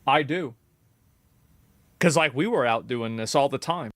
I do. Because, like, we were out doing this all the time.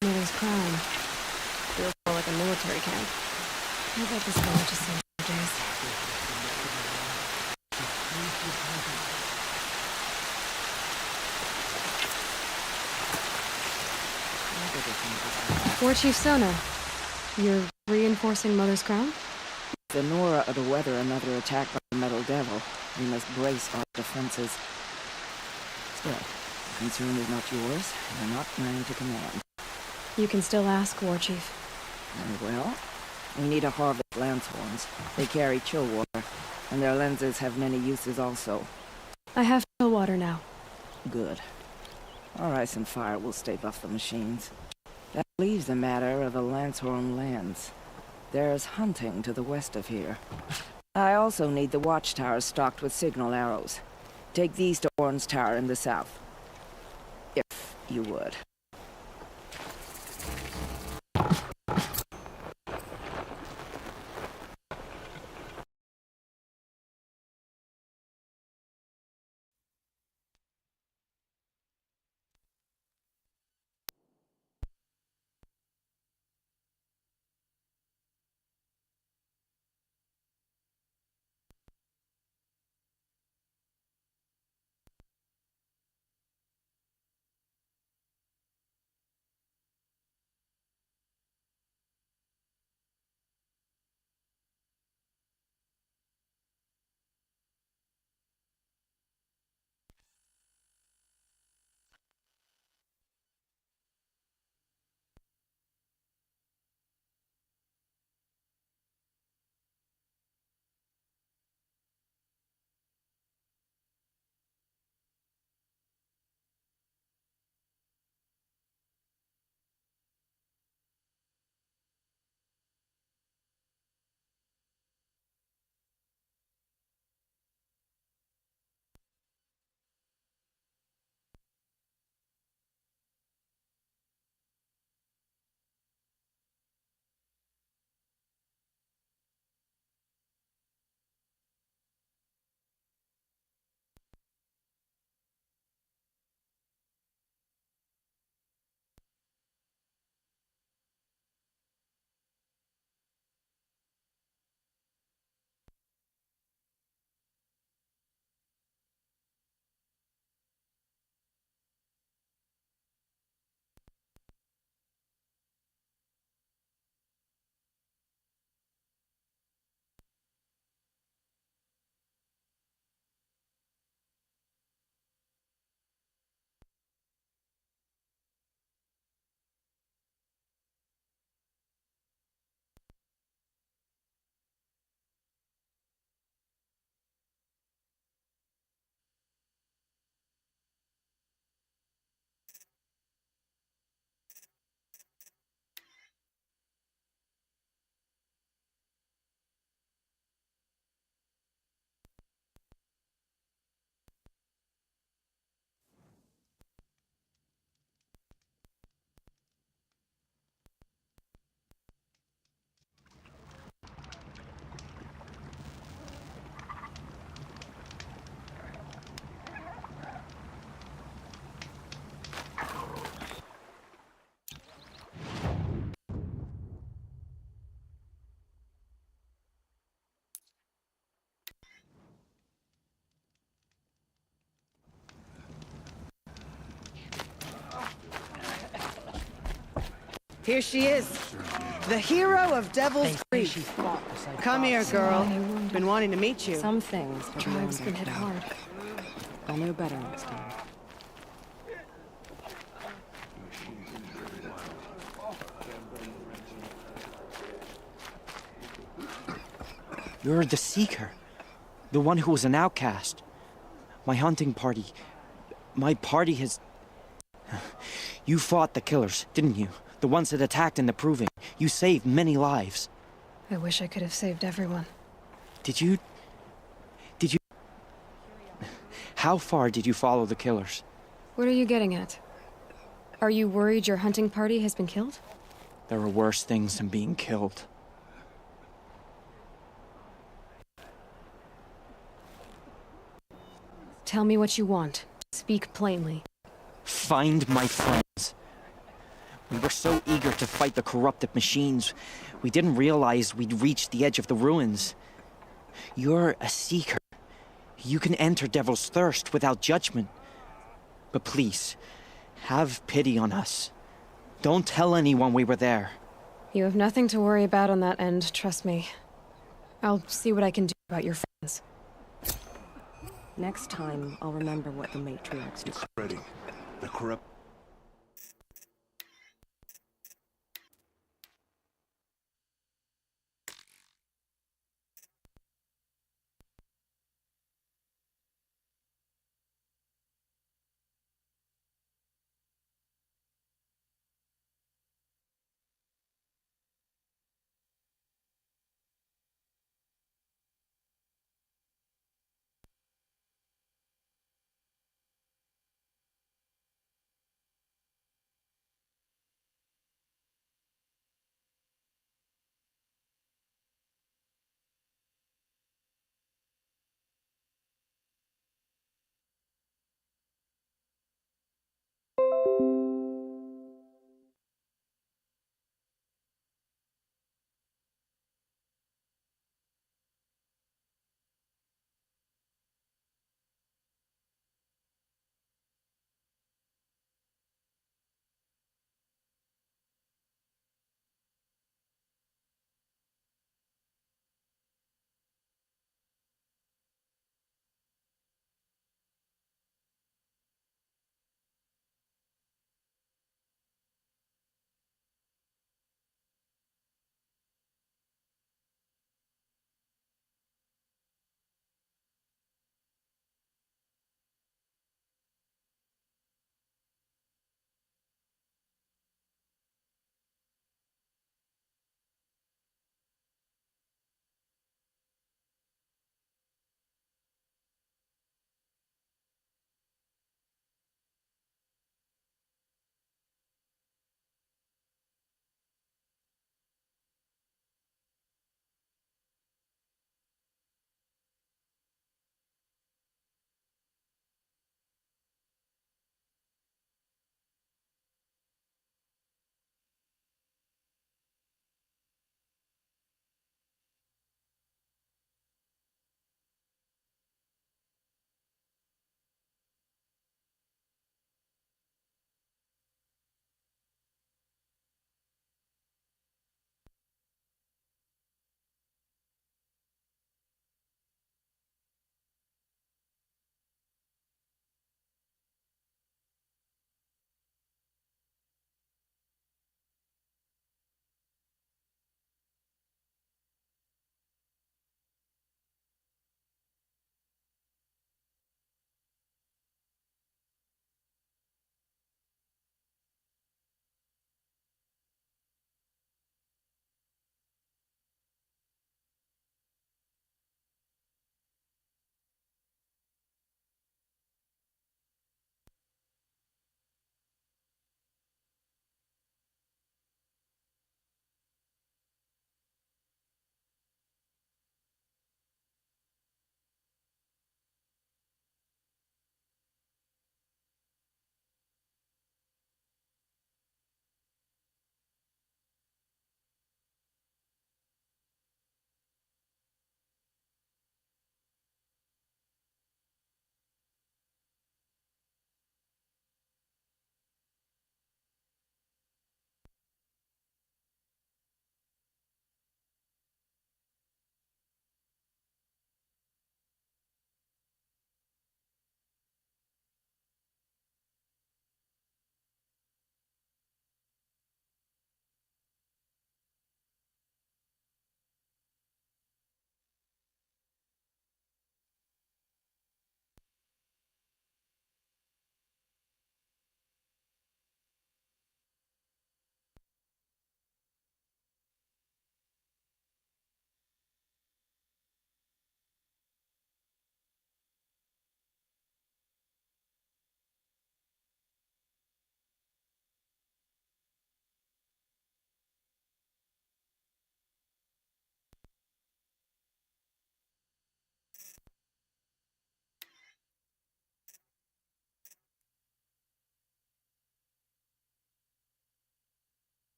Mother's crime. Feels more like a military camp. I bet this village is soldiers. War Chief Sona. You're reinforcing Mother's crown? The Nora of the weather another attack by the Metal Devil. We must brace our defenses. Still, the concern is not yours. You're not mine to command. You can still ask, War Chief. Very well. We need to harvest lance horns. They carry chill water, and their lenses have many uses also. I have chill water now. Good. Our ice and fire will stave off the machines. That leaves the matter of the Lancehorn lands. There's hunting to the west of here. I also need the watchtowers stocked with signal arrows. Take these to Orn's Tower in the south. If you would. Here she is, the hero of Devil's Creek. Come here, girl. Been wanting to meet you. Some things the tribes can hit hard. I'll know better next time. You're the Seeker. The one who was an outcast. My hunting party. My party has... You fought the killers, didn't you? The ones that attacked in the Proving. You saved many lives. I wish I could have saved everyone. Did you... How far did you follow the killers? What are you getting at? Are you worried your hunting party has been killed? There are worse things than being killed. Tell me what you want. Speak plainly. Find my friends. We were so eager to fight the corrupted machines, we didn't realize we'd reached the edge of the ruins. You're a Seeker. You can enter Devil's Thirst without judgment. But please, have pity on us. Don't tell anyone we were there. You have nothing to worry about on that end, trust me. I'll see what I can do about your friends. Next time, I'll remember what the matriarchs do. Ready. The corrupt...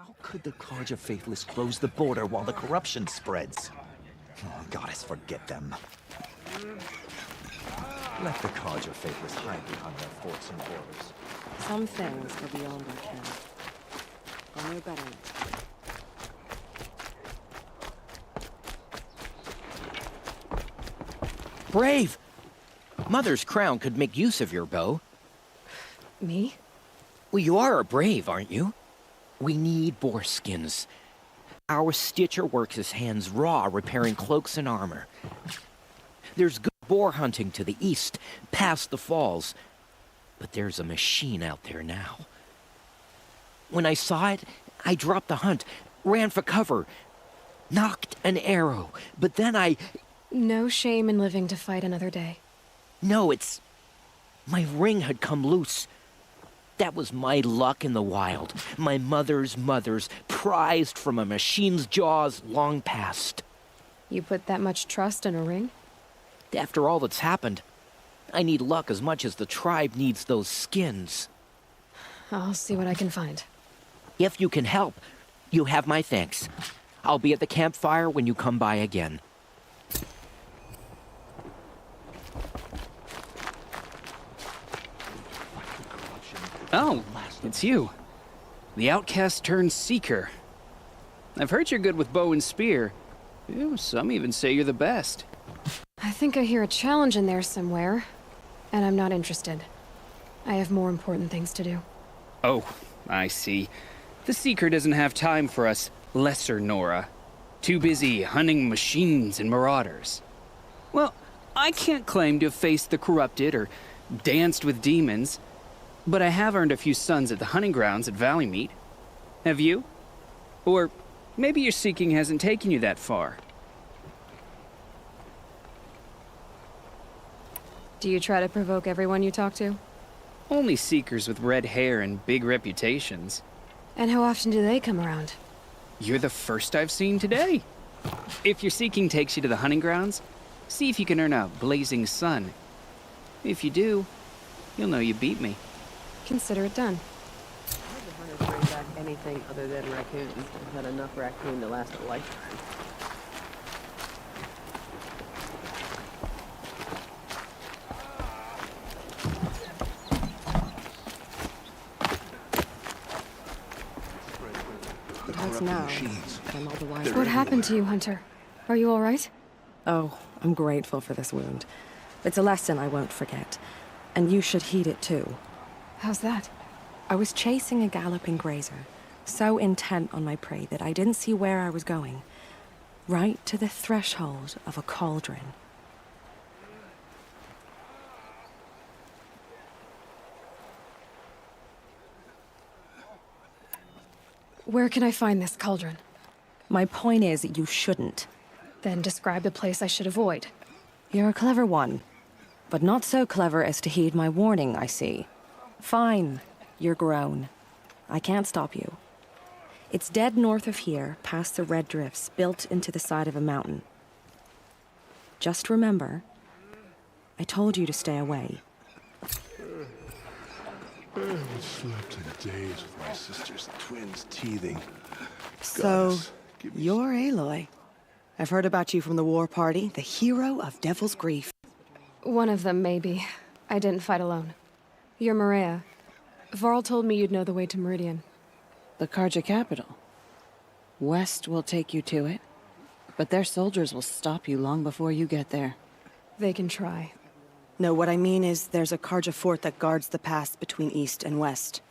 How could the Carja Faithless close the border while the corruption spreads? Oh, goddess, forget them. Let the Carja Faithless hide behind their forts and borders. Some things are beyond our ken. I'll know better next time. Brave! Mother's crown could make use of your bow. Me? Well, you are a brave, aren't you? We need boar skins. Our stitcher works his hands raw repairing cloaks and armor. There's good boar hunting to the east, past the falls. But there's a machine out there now. When I saw it, I dropped the hunt, ran for cover, knocked an arrow, but then No shame in living to fight another day. No, it's... my ring had come loose. That was my luck in the wild. My mother's prized from a machine's jaws long past. You put that much trust in a ring? After all that's happened, I need luck as much as the tribe needs those skins. I'll see what I can find. If you can help, you have my thanks. I'll be at the campfire when you come by again. Oh, it's you. The outcast turned seeker. I've heard you're good with bow and spear. Ew, some even say you're the best. I think I hear a challenge in there somewhere, and I'm not interested. I have more important things to do. Oh, I see. The seeker doesn't have time for us lesser Nora. Too busy hunting machines and marauders. Well, I can't claim to have faced the corrupted or danced with demons, but I have earned a few sons at the hunting grounds at Valley Meet. Have you? Or maybe your seeking hasn't taken you that far. Do you try to provoke everyone you talk to? Only seekers with red hair and big reputations. And how often do they come around? You're the first I've seen today. If your seeking takes you to the hunting grounds, see if you can earn a blazing sun. If you do, you'll know you beat me. Consider it done. Bring back anything other than raccoons. I've had enough raccoon to last a lifetime. Because now, I'm all the wiser. What happened to you, Hunter? Are you all right? Oh, I'm grateful for this wound. It's a lesson I won't forget. And you should heed it too. How's that? I was chasing a galloping grazer, so intent on my prey that I didn't see where I was going. Right to the threshold of a cauldron. Where can I find this cauldron? My point is, you shouldn't. Then describe the place I should avoid. You're a clever one, but not so clever as to heed my warning, I see. Fine, you're grown. I can't stop you. It's dead north of here, past the red drifts built into the side of a mountain. Just remember, I told you to stay away. I haven't slept in days with my sister's twins teething. So, Goddess, give me you're Aloy. I've heard about you from the war party, the hero of Devil's Grief. One of them, maybe. I didn't fight alone. You're Maria. Varl told me you'd know the way to Meridian. The Carja capital. West will take you to it, but their soldiers will stop you long before you get there. They can try. No, what I mean is there's a Carja fort that guards the pass between east and west.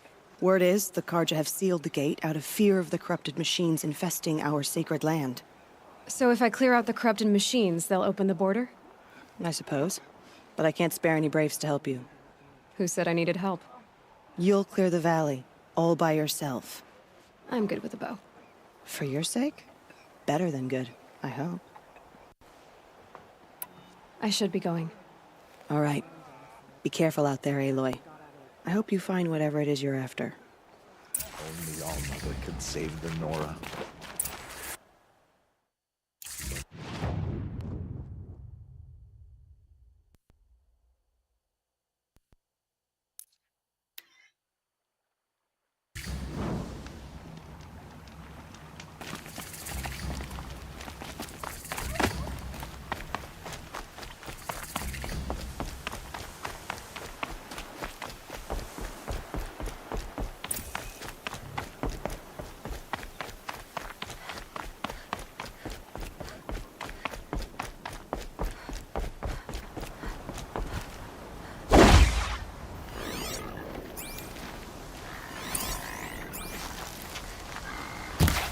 Word is the Carja have sealed the gate out of fear of the corrupted machines infesting our sacred land. So if I clear out the corrupted machines, they'll open the border? I suppose. But I can't spare any braves to help you. Who said I needed help? You'll clear the valley, all by yourself. I'm good with a bow. For your sake? Better than good, I hope. I should be going. All right. Be careful out there, Aloy. I hope you find whatever it is you're after. Only All-Mother could save the Nora.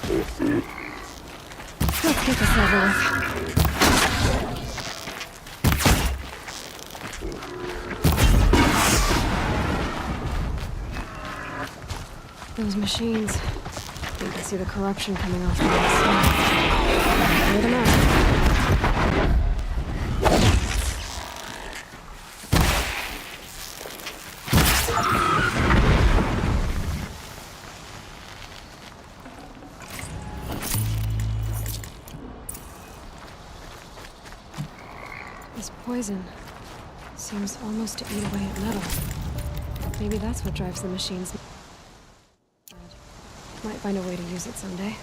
Let's get this over with. Those machines. You can see the corruption coming off the outside. Clear them out. This poison seems almost to eat away at metal. Maybe that's what drives the machines. Might find a way to use it someday.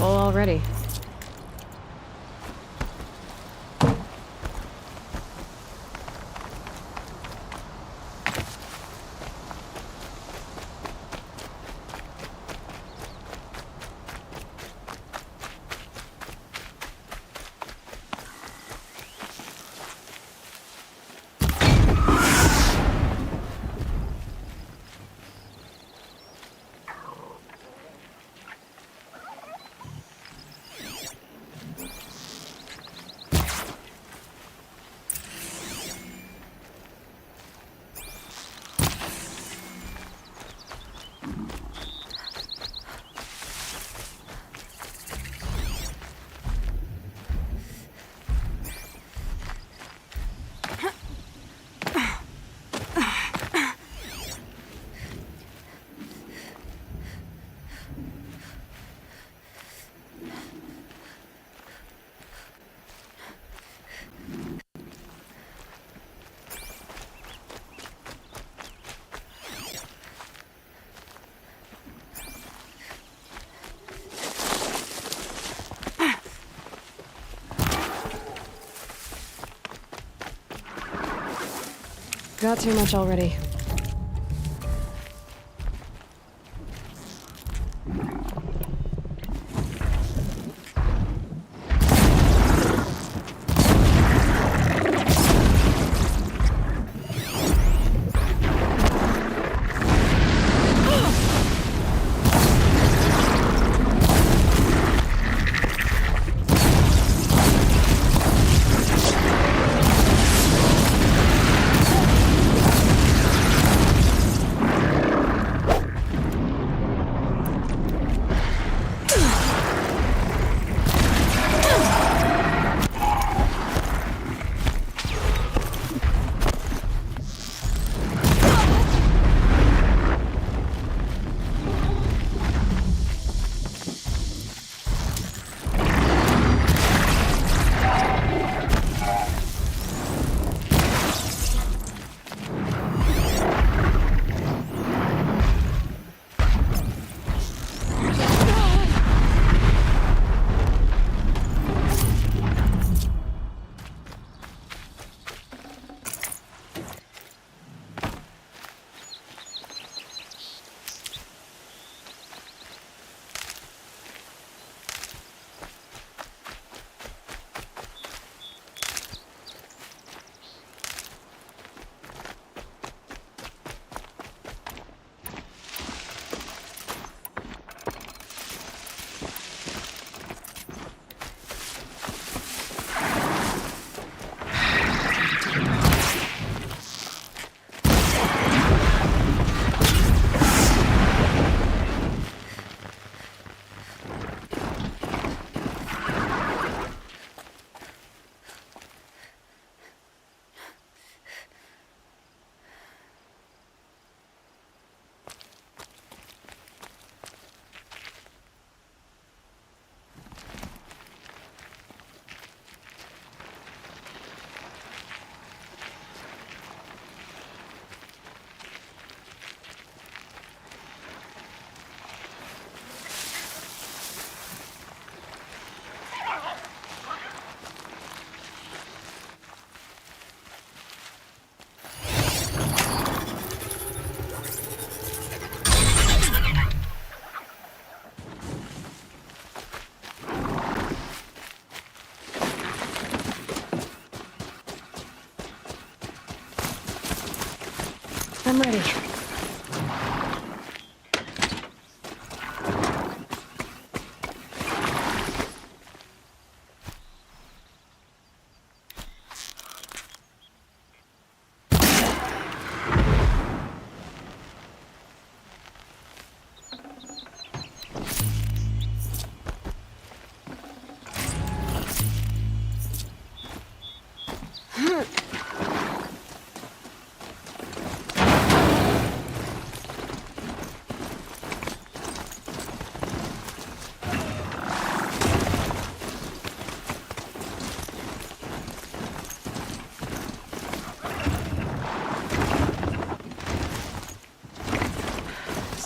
Full already. Got too much already. I'm ready.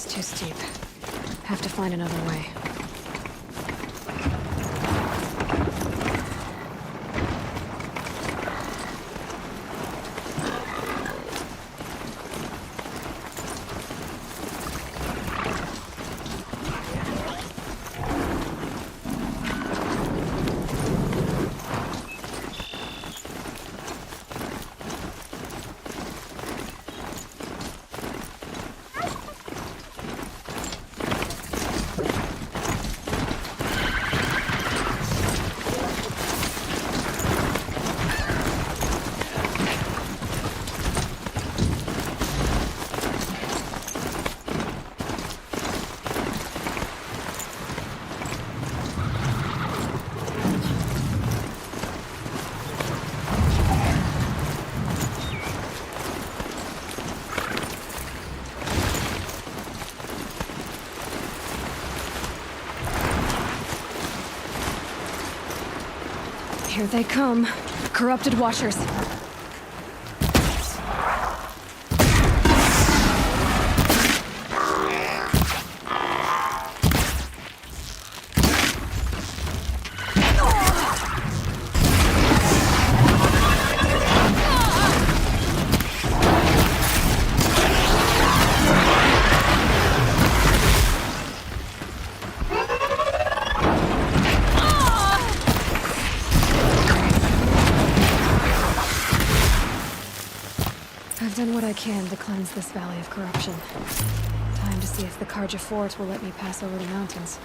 Too steep. Have to find another way. Here they come. Corrupted washers. I've done what I can to cleanse this valley of corruption. Time to see if the Karja Fort will let me pass over the mountains.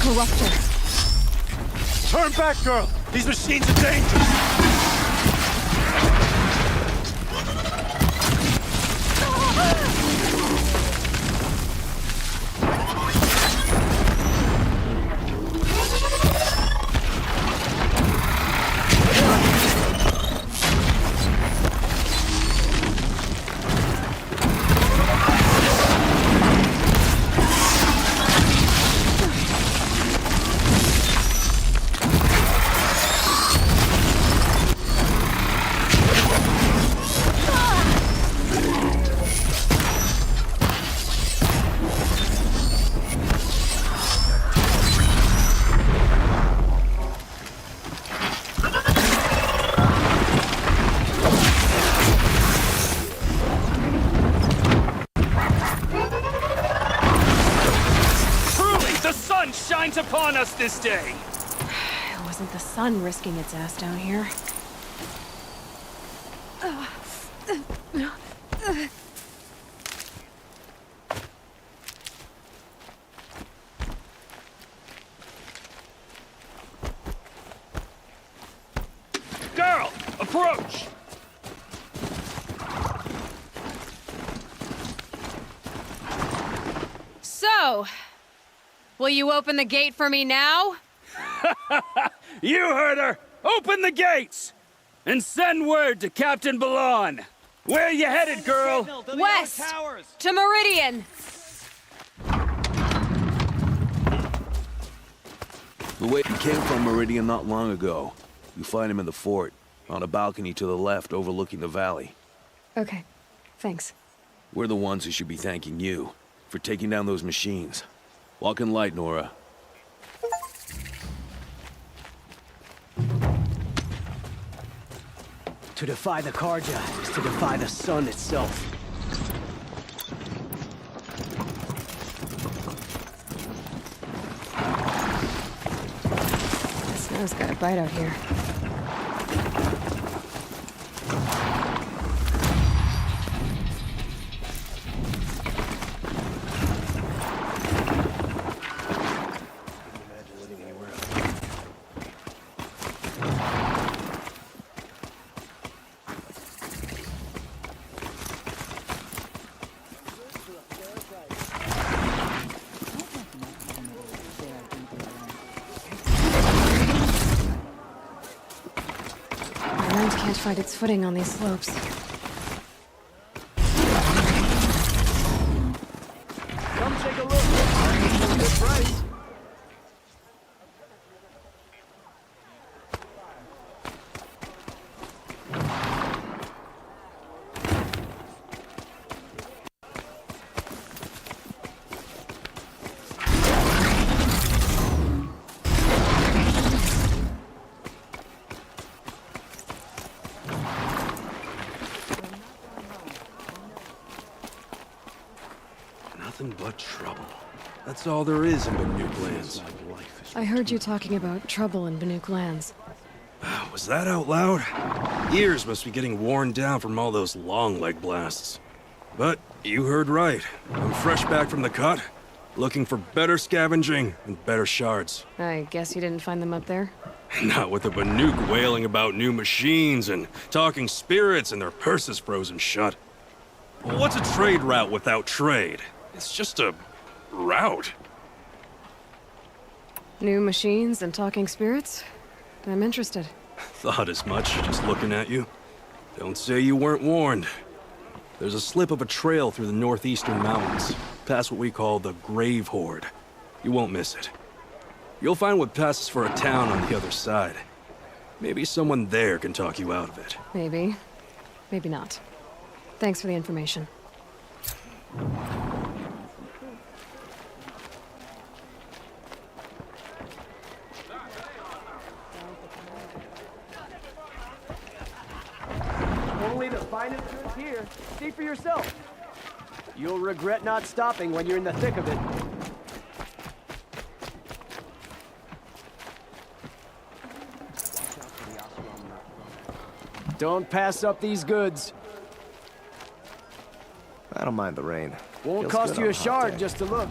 Corruptor. Turn back, girl! These machines are dangerous! Shines upon us this day. It wasn't the sun risking its ass down here. Girl, a approach! So, will you open the gate for me now? You heard her! Open the gates! And send word to Captain Ballon! Where you headed, girl? West! To Meridian! The way he came from Meridian not long ago. You find him in the fort, on a balcony to the left overlooking the valley. Okay, thanks. We're the ones who should be thanking you for taking down those machines. Walk in light, Nora. To defy the Karja is to defy the sun itself. The snow's got a bite out here. Can't find its footing on these slopes. Come take a look. Good price. Nothing but trouble. That's all there is in Banuk lands. I heard you talking about trouble in Banuk lands. Was that out loud? Ears must be getting worn down from all those long leg blasts. But you heard right. I'm fresh back from the cut, looking for better scavenging and better shards. I guess you didn't find them up there? Not with the Banuk wailing about new machines and talking spirits and their purses frozen shut. What's a trade route without trade? It's just a route. New machines and talking spirits? I'm interested. Thought as much, just looking at you. Don't say you weren't warned. There's a slip of a trail through the northeastern mountains, past what we call the Grave Horde. You won't miss it. You'll find what passes for a town on the other side. Maybe someone there can talk you out of it. Maybe. Maybe not. Thanks for the information. Only the finest goods here. See for yourself. You'll regret not stopping when you're in the thick of it. Don't pass up these goods. I don't mind the rain. Won't Feels cost good you on a hot shard day. just to look.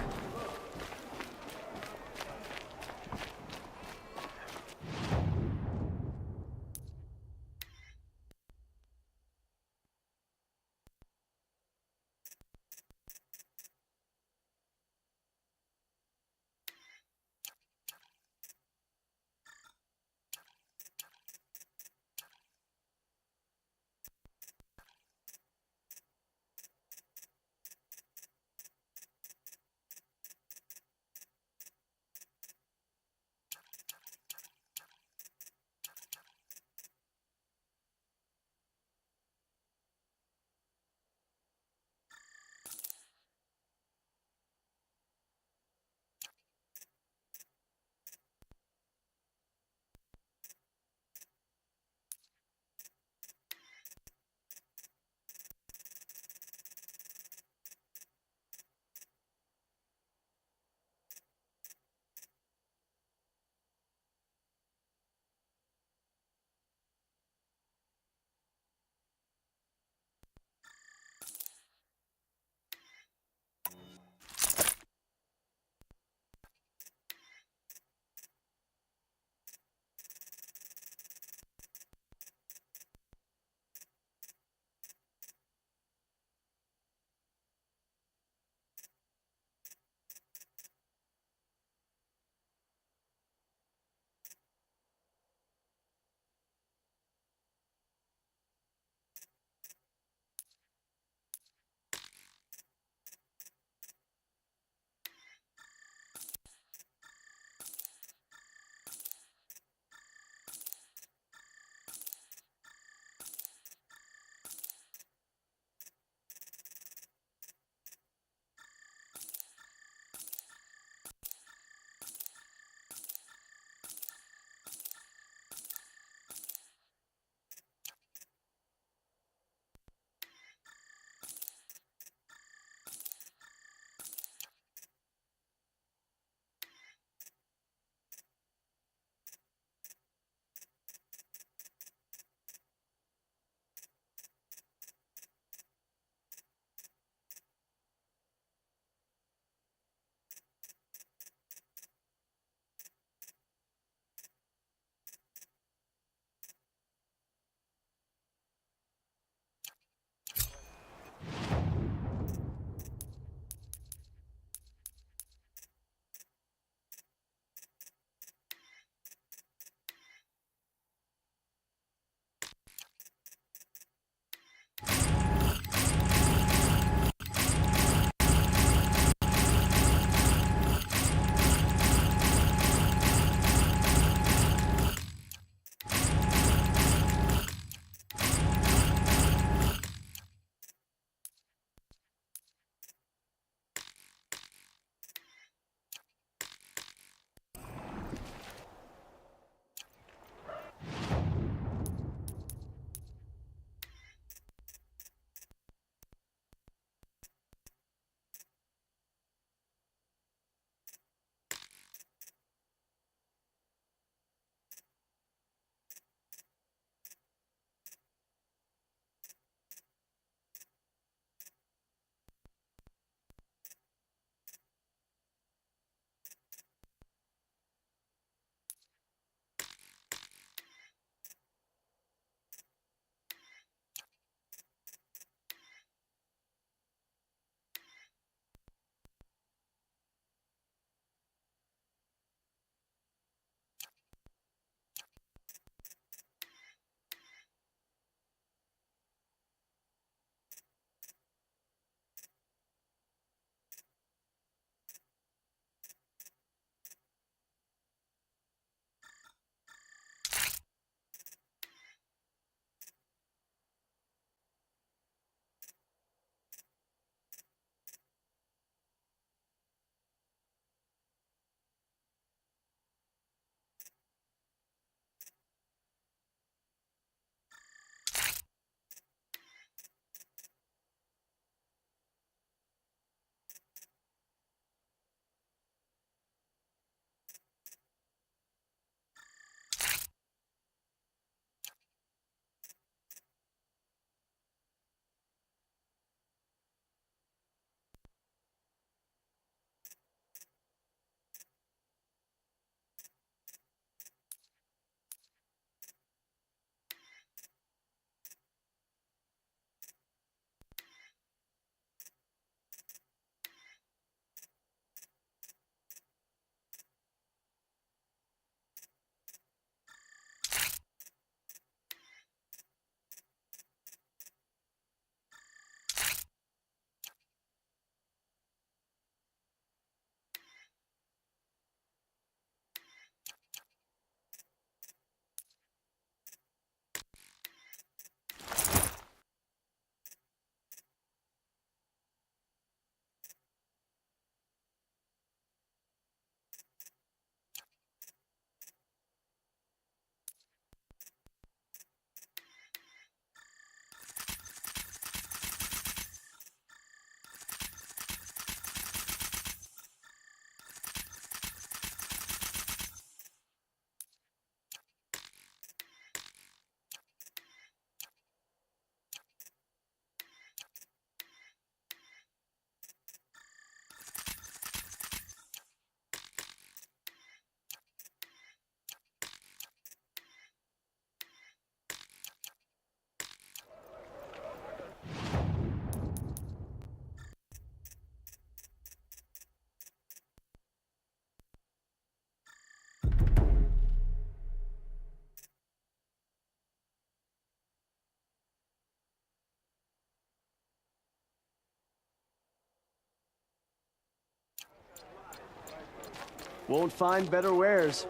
Won't find better wares.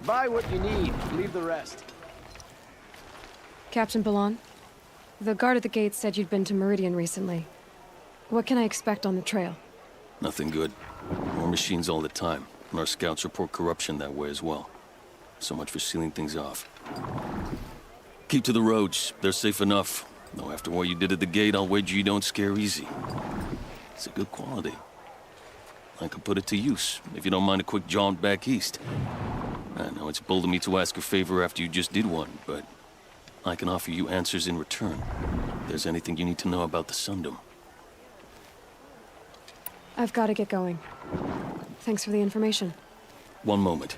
Buy what you need, leave the rest. Captain Ballon, the guard at the gate said you'd been to Meridian recently. What can I expect on the trail? Nothing good. More machines all the time, and our scouts report corruption that way as well. So much for sealing things off. Keep to the roads. They're safe enough. Though after what you did at the gate, I'll wager you don't scare easy. It's a good quality. I could put it to use, if you don't mind a quick jaunt back east. I know it's bold of me to ask a favor after you just did one, but I can offer you answers in return. If there's anything you need to know about the Sundom. I've got to get going. Thanks for the information. One moment.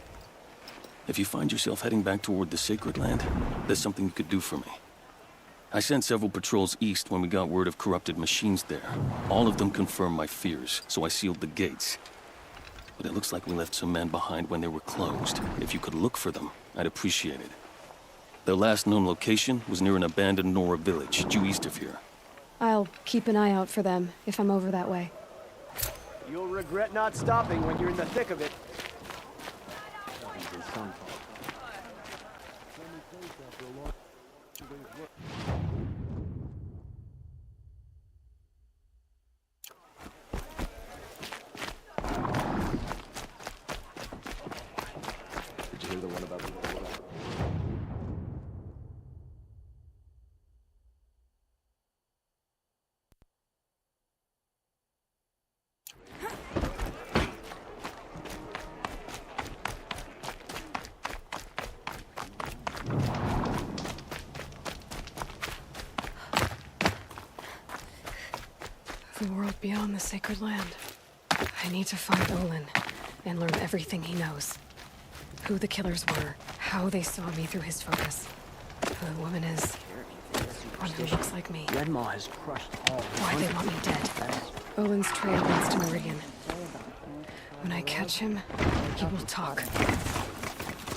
If you find yourself heading back toward the Sacred Land, there's something you could do for me. I sent several patrols east when we got word of corrupted machines there. All of them confirmed my fears, so I sealed the gates. But it looks like we left some men behind when they were closed. If you could look for them, I'd appreciate it. Their last known location was near an abandoned Nora village, due east of here. I'll keep an eye out for them if I'm over that way. You'll regret not stopping when you're in the thick of it. Did you hear the one about the The world beyond the Sacred Land. I need to find Olin and learn everything he knows. Who the killers were, how they saw me through his focus, who the woman is, one who looks like me. Red Maw has crushed all. Why they want me dead. Olin's trail leads to Meridian. When I catch him, he will talk.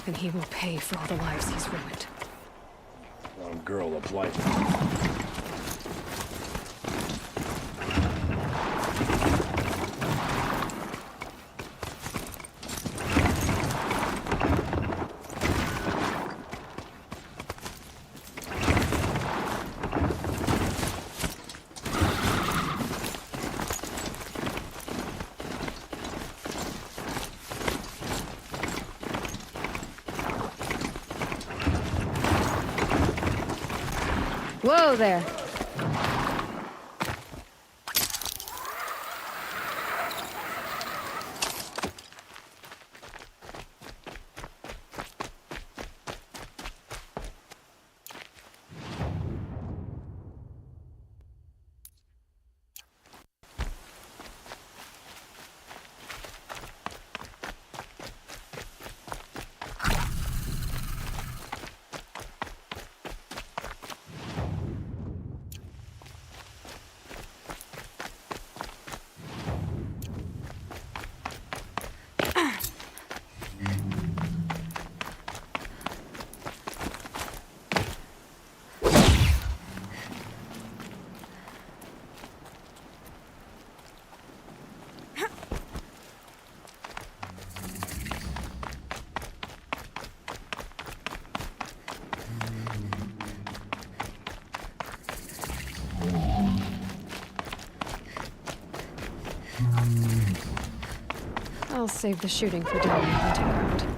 And he will pay for all the lives he's ruined. One girl of life. Whoa there! I'll save the shooting for down the hunting ground.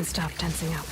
can't stop tensing up.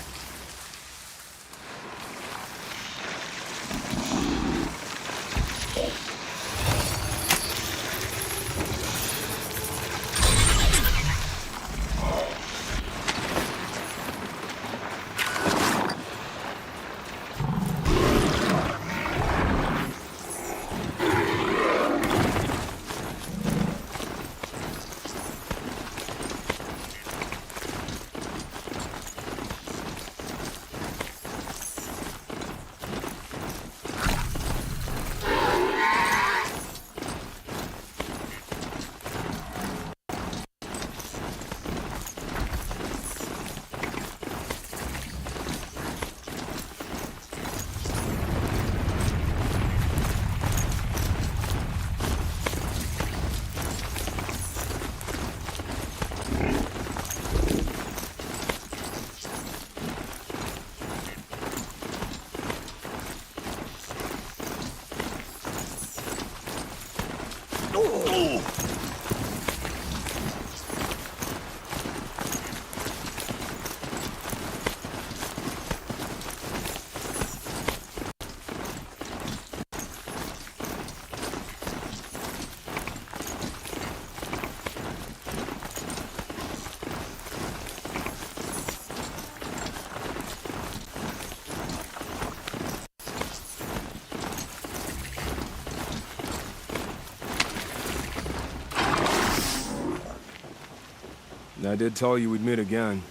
I did tell you we'd meet again.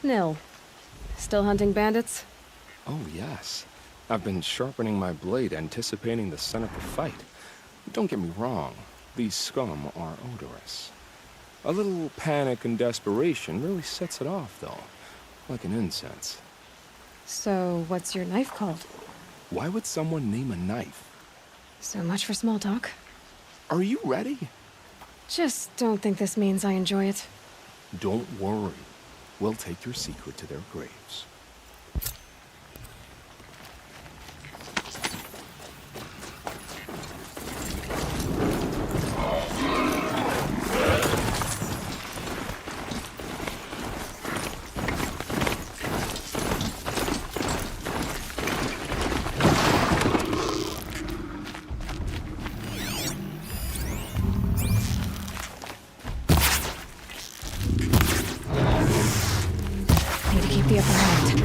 Nil. Still hunting bandits? Oh, yes. I've been sharpening my blade, anticipating the scent of the fight. Don't get me wrong, these scum are odorous. A little panic and desperation really sets it off, though, like an incense. So, what's your knife called? Why would someone name a knife? So much for small talk. Are you ready? Just don't think this means I enjoy it. Don't worry. We'll take your secret to their graves. The upper hand.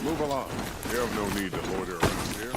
Move along. You have no need to loiter around here.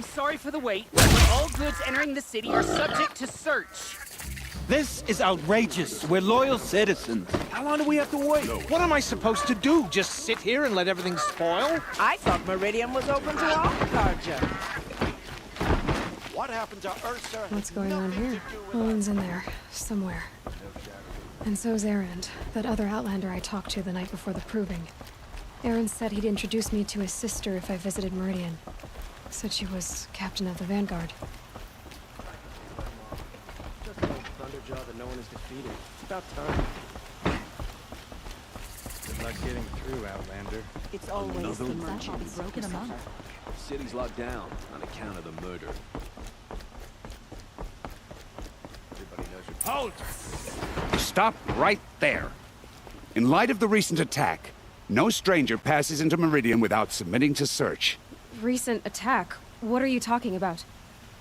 I'm sorry for the wait, but all goods entering the city are subject to search. This is outrageous. We're loyal citizens. How long do we have to wait? What am I supposed to do? Just sit here and let everything spoil? I thought Meridian was open to all Carja. What happened to Ursa? What's going on here? Olin's in there, somewhere. And so's Erend, that other Outlander I talked to the night before the proving. Erend said he'd introduce me to his sister if I visited Meridian. Said she was captain of the Vanguard. Just an old thunderjaw that no one has defeated. It's about time. Good luck getting through, Outlander. It's always the merchants broken among. The city's locked down on account of the murder. Everybody knows your... Halt! Stop right there. In light of the recent attack, no stranger passes into Meridian without submitting to search. Recent attack? What are you talking about?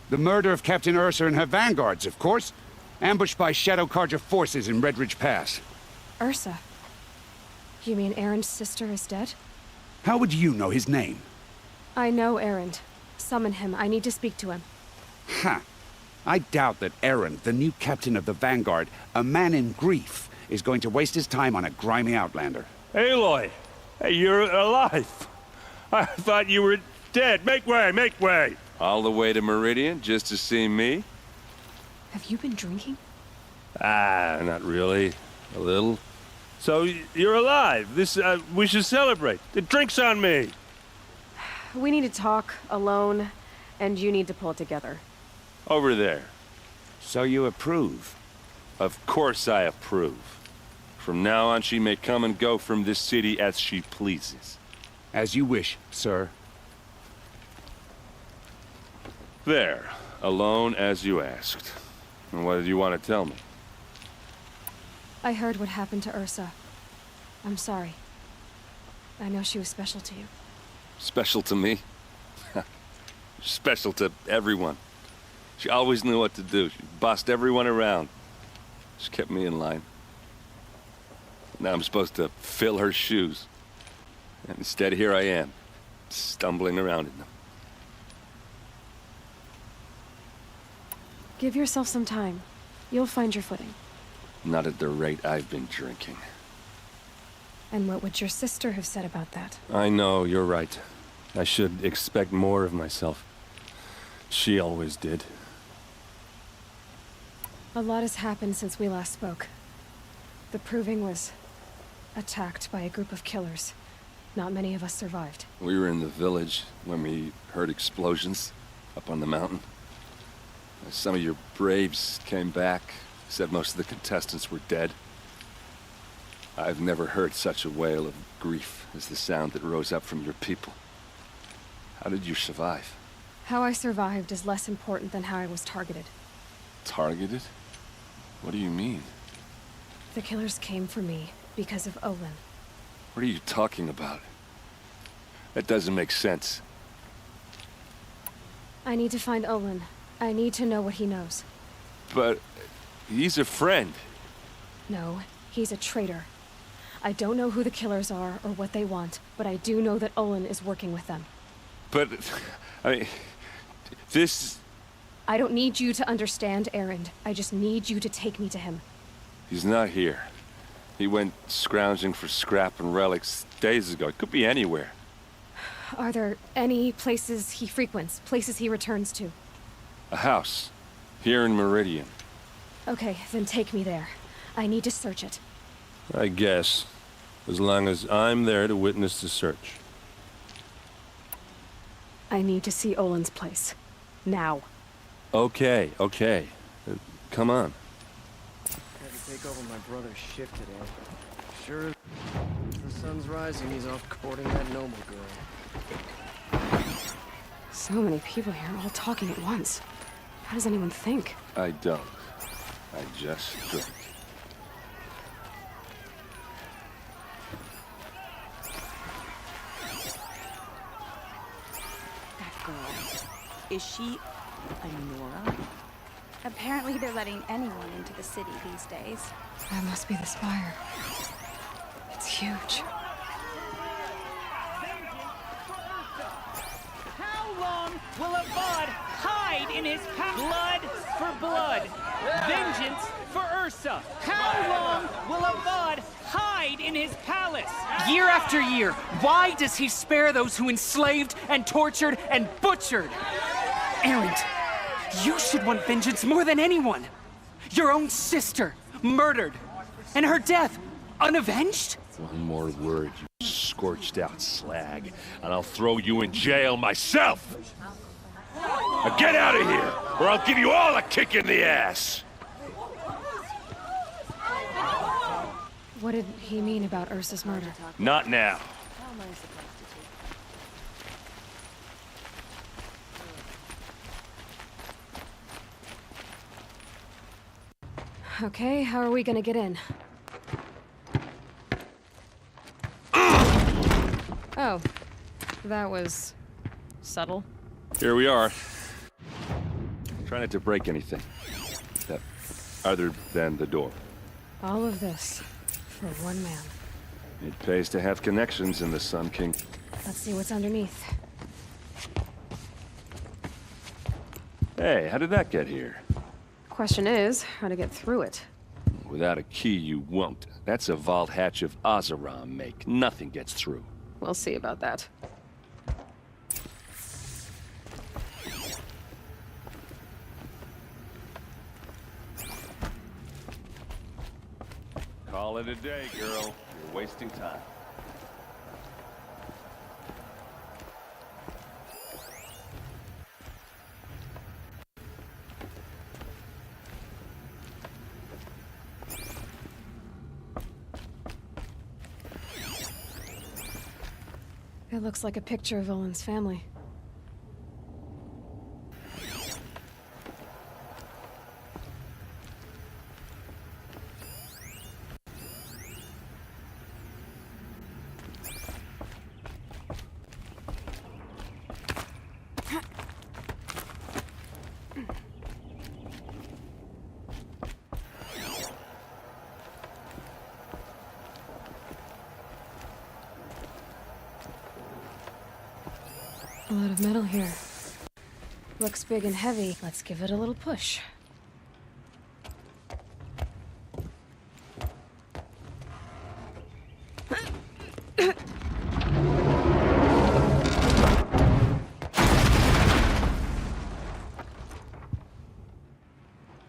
The murder of Captain Ursa and her vanguards, of course. Ambushed by Shadow Carja forces in Red Ridge Pass. Ursa? You mean Erend's sister is dead? How would you know his name? I know Erend. Summon him. I need to speak to him. Ha! I doubt that Erend, the new captain of the Vanguard, a man in grief, is going to waste his time on a grimy outlander. Aloy! Hey, you're alive! I thought you were dead. Make way, make way! All the way to Meridian just to see me? Have you been drinking? Ah, not really. A little. So, you're alive. We should celebrate. The drink's on me. We need to talk, alone, and you need to pull it together. Over there. So you approve? Of course I approve. From now on, she may come and go from this city as she pleases. As you wish, sir. There. Alone as you asked. And what did you want to tell me? I heard what happened to Ursa. I'm sorry. I know she was special to you. Special to me? Special to everyone. She always knew what to do. She bossed everyone around. She kept me in line. Now I'm supposed to fill her shoes. And instead, here I am, stumbling around in them. Give yourself some time. You'll find your footing. Not at the rate I've been drinking. And what would your sister have said about that? I know, you're right. I should expect more of myself. She always did. A lot has happened since we last spoke. The Proving was attacked by a group of killers. Not many of us survived. We were in the village when we heard explosions up on the mountain. Some of your braves came back, said most of the contestants were dead. I've never heard such a wail of grief as the sound that rose up from your people. How did you survive? How I survived is less important than how I was targeted. Targeted? What do you mean? The killers came for me because of Olin. What are you talking about? That doesn't make sense. I need to find Olin. I need to know what he knows. But he's a friend. No, he's a traitor. I don't know who the killers are or what they want, but I do know that Olin is working with them. But, I mean, this... I don't need you to understand, Erend. I just need you to take me to him. He's not here. He went scrounging for scrap and relics days ago. It could be anywhere. Are there any places he frequents, places he returns to? A house. Here in Meridian. Okay, then take me there. I need to search it. I guess. As long as I'm there to witness the search. I need to see Olin's place. Now. Okay, okay. Come on. Had to take over my brother's shift today. Sure as the sun's rising, he's off courting that noble girl. So many people here, all talking at once. How does anyone think? I don't. I just drink. That girl. Is she a Nora? Apparently they're letting anyone into the city these days. That must be the spire. It's huge. How long will Avad hide in his blood for blood, vengeance for Ursa? How long will Avad hide in his palace? Year after year, why does he spare those who enslaved and tortured and butchered? Erend, you should want vengeance more than anyone. Your own sister, murdered, and her death, unavenged? One more word, you scorched out slag, and I'll throw you in jail myself! Now get out of here, or I'll give you all a kick in the ass! What did he mean about Ursa's murder? Not now. Okay, how are we gonna get in? Oh, that was subtle. Here we are. Try not to break anything. Other than the door. All of this for one man. It pays to have connections in the Sun King. Let's see what's underneath. Hey, how did that get here? Question is, how to get through it. Without a key, you won't. That's a vault hatch of Oseram make. Nothing gets through. We'll see about that. Call it a day, girl. You're wasting time. It looks like a picture of Olin's family. A lot of metal here. Looks big and heavy. Let's give it a little push.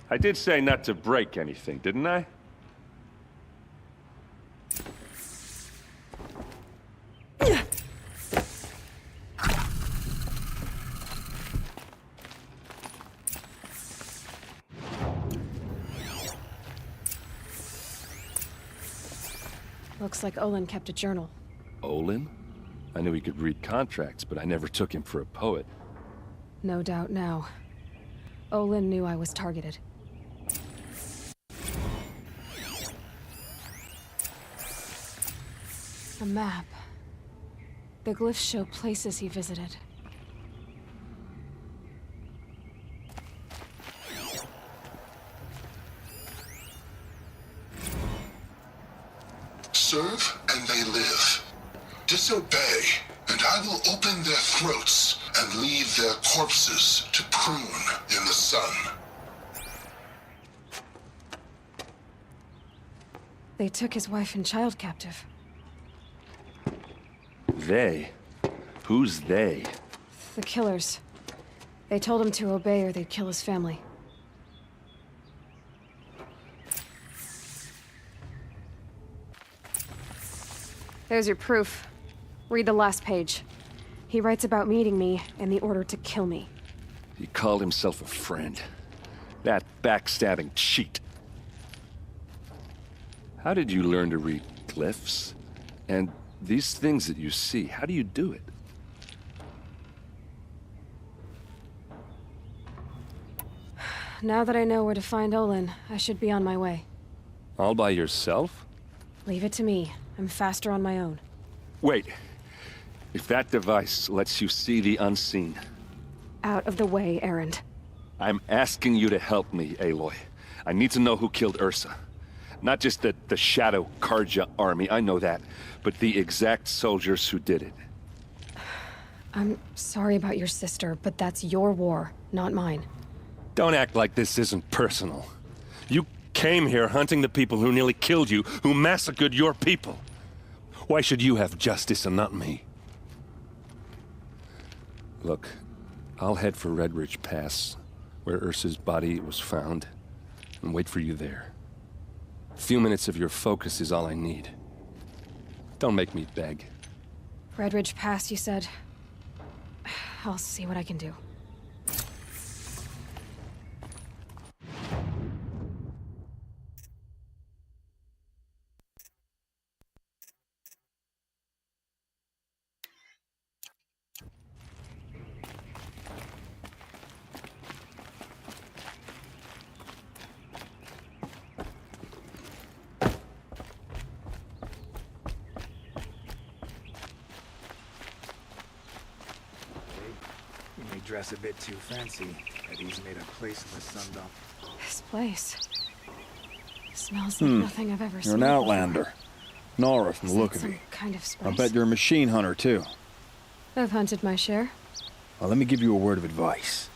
I did say not to break anything, didn't I? Looks like Olin kept a journal. Olin? I knew he could read contracts, but I never took him for a poet. No doubt now. Olin knew I was targeted. A map. The glyphs show places he visited. Serve and they live. Disobey, and I will open their throats and leave their corpses to prune in the sun. They took his wife and child captive. They? Who's they? The killers. They told him to obey or they'd kill his family. There's your proof. Read the last page. He writes about meeting me and the order to kill me. He called himself a friend. That backstabbing cheat. How did you learn to read glyphs? And these things that you see, how do you do it? Now that I know where to find Olin, I should be on my way. All by yourself? Leave it to me. I'm faster on my own. Wait. If that device lets you see the unseen... Out of the way, Erend. I'm asking you to help me, Aloy. I need to know who killed Ursa. Not just the Shadow Karja army, I know that, but the exact soldiers who did it. I'm sorry about your sister, but that's your war, not mine. Don't act like this isn't personal. You came here hunting the people who nearly killed you, who massacred your people. Why should you have justice and not me? Look, I'll head for Red Ridge Pass, where Ursa's body was found, and wait for you there. A few minutes of your focus is all I need. Don't make me beg. Red Ridge Pass, you said? I'll see what I can do. Dress a bit too fancy. Eddie's made a place in the Sundom. This place smells like nothing I've ever You're seen. an outlander. Nora, from the look of Some you. kind of I spice. bet you're a machine hunter, too. I've hunted my share. Well, let me give you a word of advice.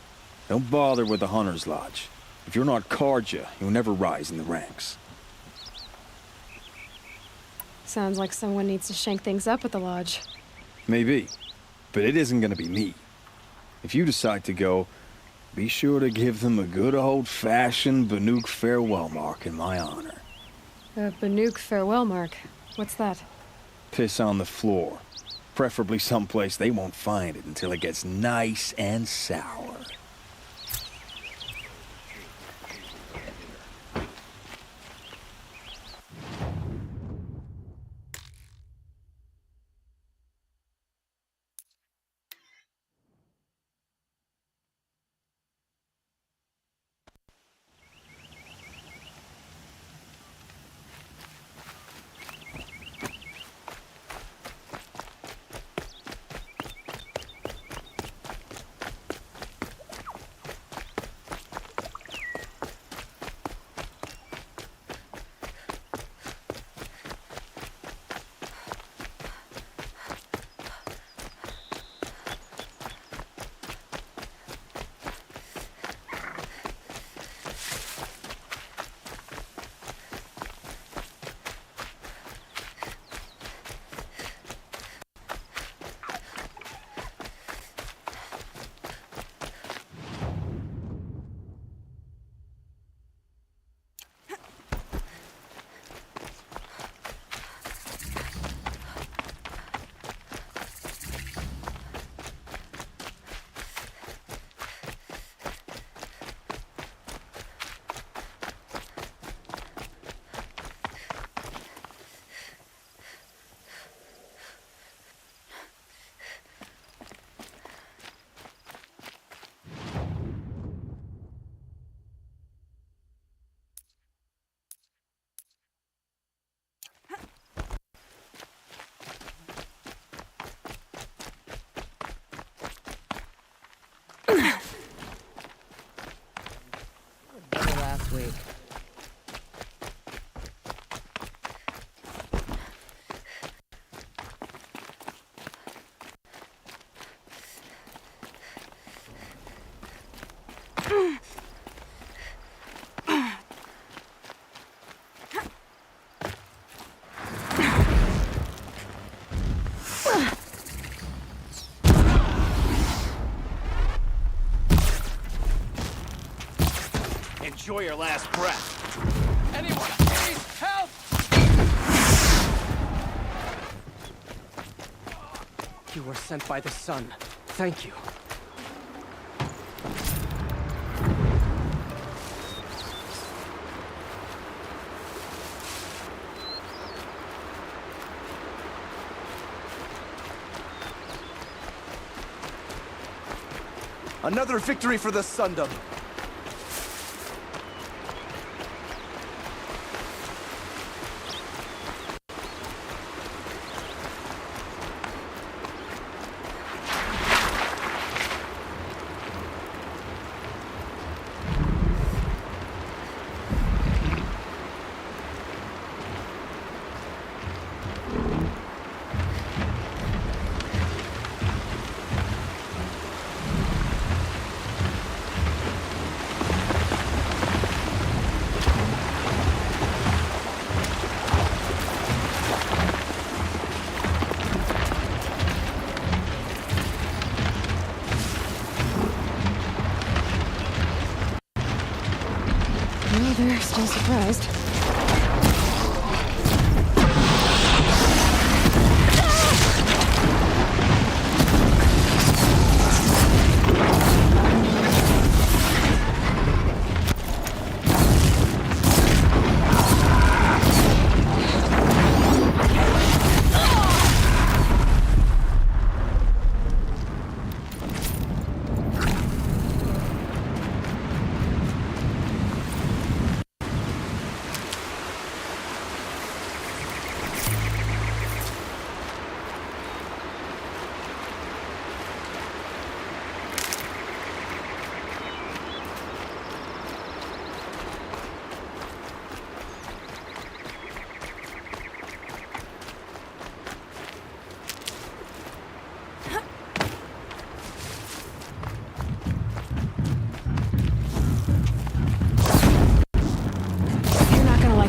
Don't bother with the Hunter's Lodge. If you're not Karja, you'll never rise in the ranks. Sounds like someone needs to shank things up at the lodge. Maybe. But it isn't gonna be me. If you decide to go, be sure to give them a good old-fashioned Banuk farewell mark in my honor. A Banuk farewell mark. What's that? Piss on the floor. Preferably someplace they won't find it until it gets nice and sour. Last week. Enjoy your last breath. Anyone, please help! You were sent by the sun. Thank you. Another victory for the Sundom. No, they're still surprised.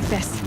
This.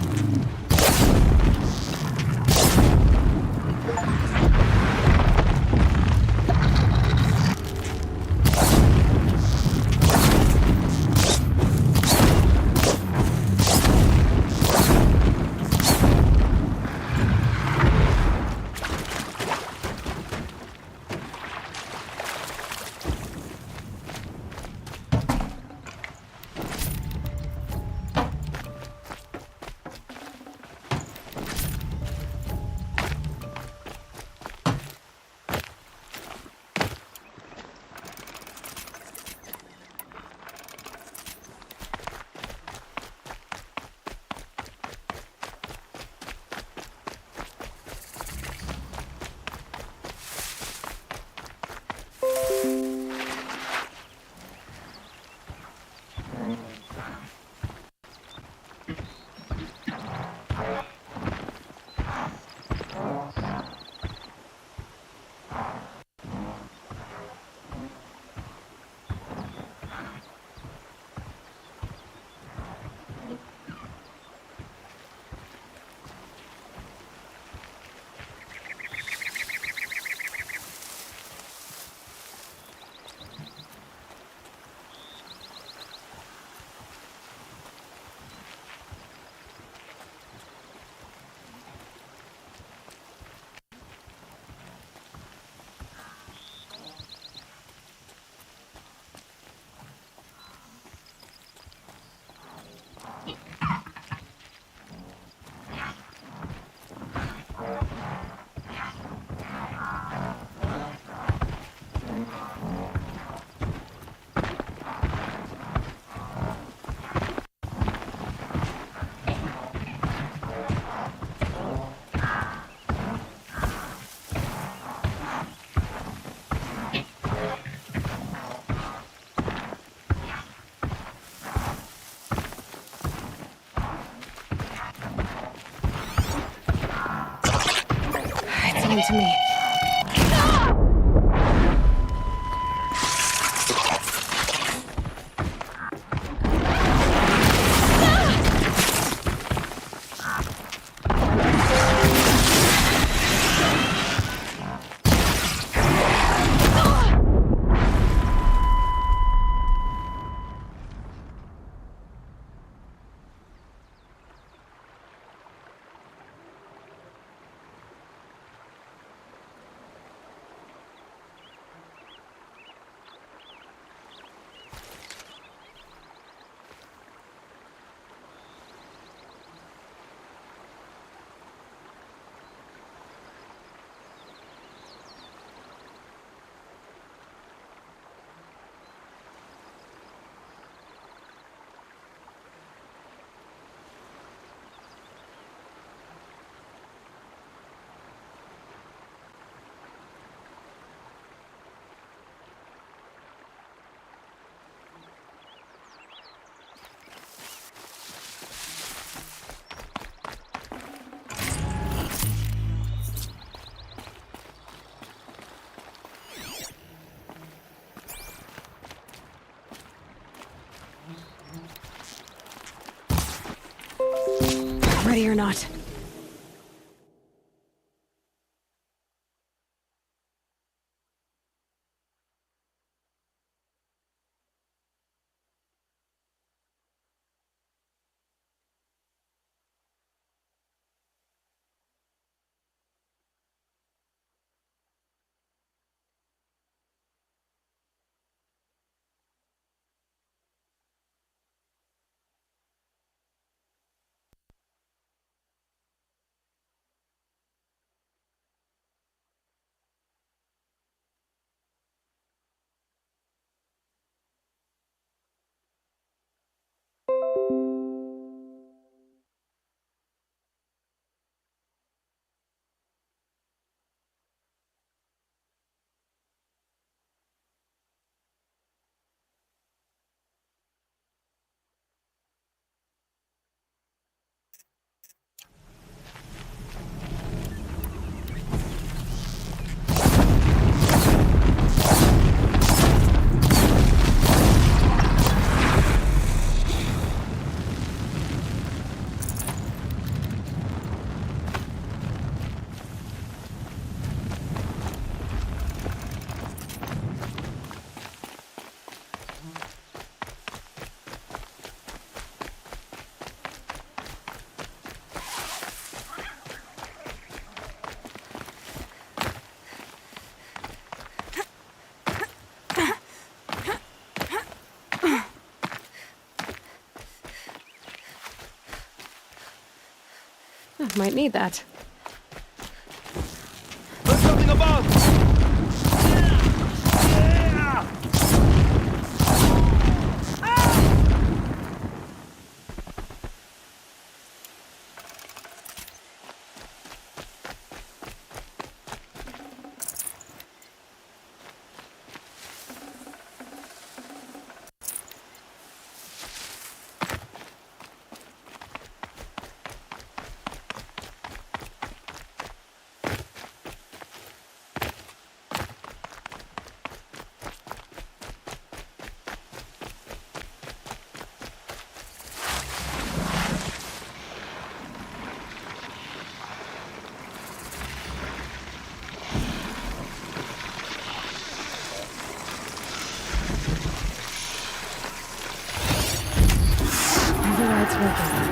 To me. Ready or not. might need that. There's something above! Override's working.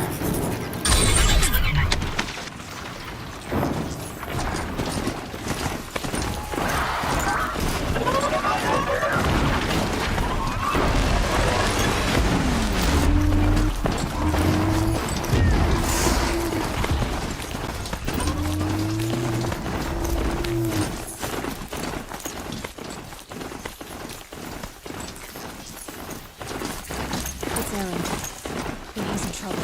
It's Aaron. He's in trouble.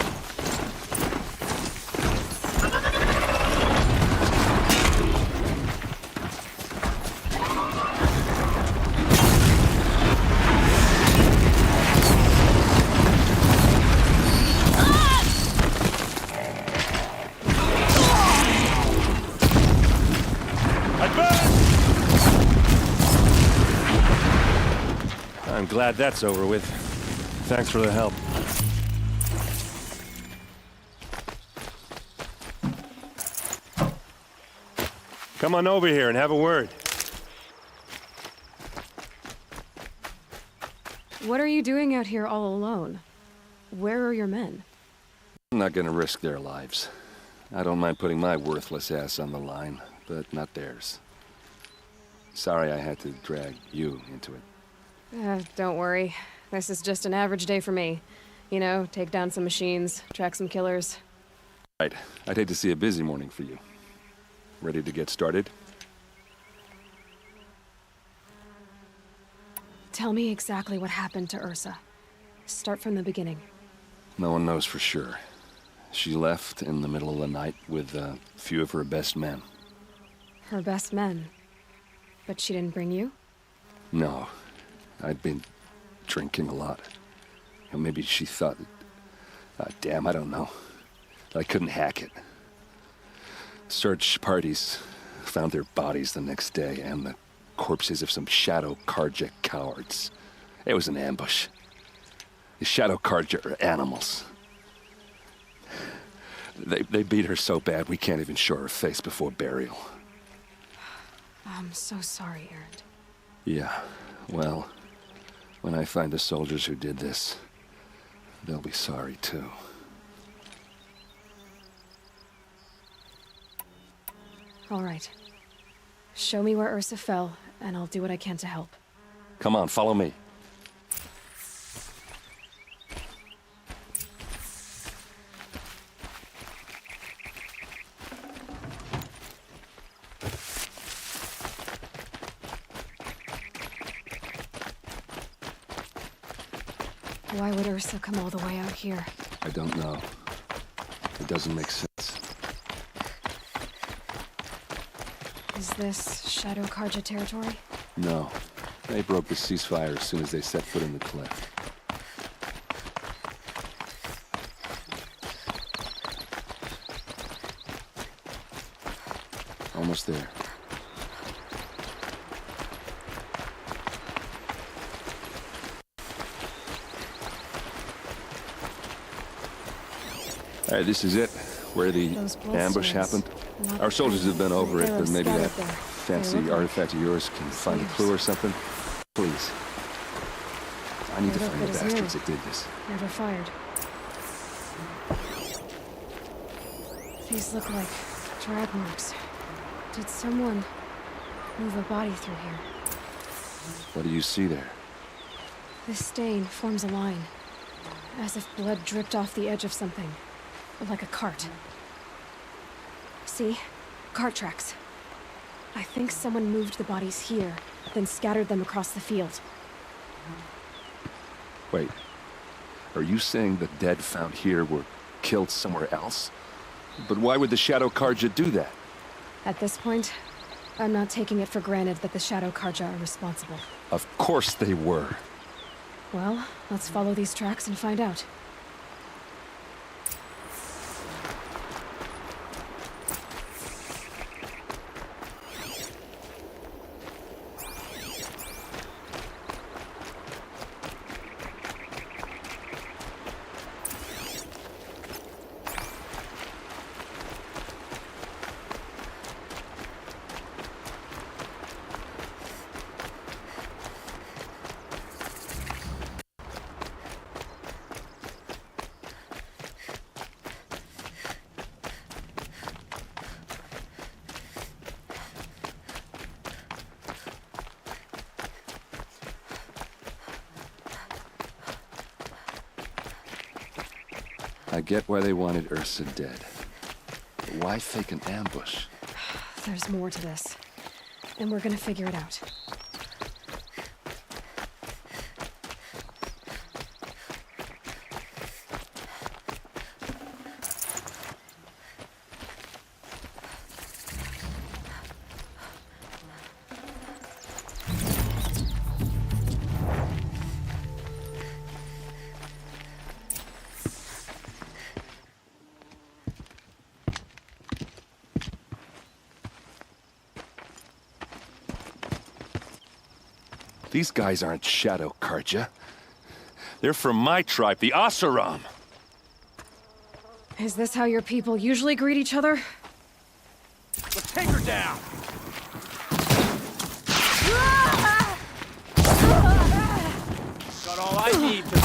I'm glad that's over with. Thanks for the help. Come on over here and have a word. What are you doing out here all alone? Where are your men? I'm not gonna risk their lives. I don't mind putting my worthless ass on the line, but not theirs. Sorry I had to drag you into it. Don't worry. This is just an average day for me. You know, take down some machines, track some killers. Right. I'd hate to see a busy morning for you. Ready to get started? Tell me exactly what happened to Ursa. Start from the beginning. No one knows for sure. She left in the middle of the night with a few of her best men. Her best men? But she didn't bring you? No. I'd been drinking a lot. Or maybe she thought... damn, I don't know. I couldn't hack it. Search parties found their bodies the next day and the corpses of some Shadow Karja cowards. It was an ambush. The Shadow Karja are animals. They beat her so bad we can't even show her face before burial. I'm so sorry, Aaron. Yeah, well, when I find the soldiers who did this, they'll be sorry too. All right. Show me where Ursa fell, and I'll do what I can to help. Come on, follow me. Why would Ursa come all the way out here? I don't know. It doesn't make sense. Is this Shadow Karja territory? No. They broke the ceasefire as soon as they set foot in the cliff. Almost there. All right, this is it, where the ambush happened. Our soldiers have been over it, but maybe that fancy artifact of yours can find a clue or something. Please. I need to find the bastards that did this. Never fired. These look like drag marks. Did someone move a body through here? What do you see there? This stain forms a line, as if blood dripped off the edge of something, like a cart. See? Cart tracks. I think someone moved the bodies here, then scattered them across the field. Wait. Are you saying the dead found here were killed somewhere else? But why would the Shadow Karja do that? At this point, I'm not taking it for granted that the Shadow Karja are responsible. Of course they were. Well, let's follow these tracks and find out. I get why they wanted Ursa dead. But why fake an ambush? There's more to this. And we're gonna figure it out. These guys aren't Shadow Karja. They're from my tribe, the HowlStrom. Is this how your people usually greet each other? Let's take her down! Got all I need to...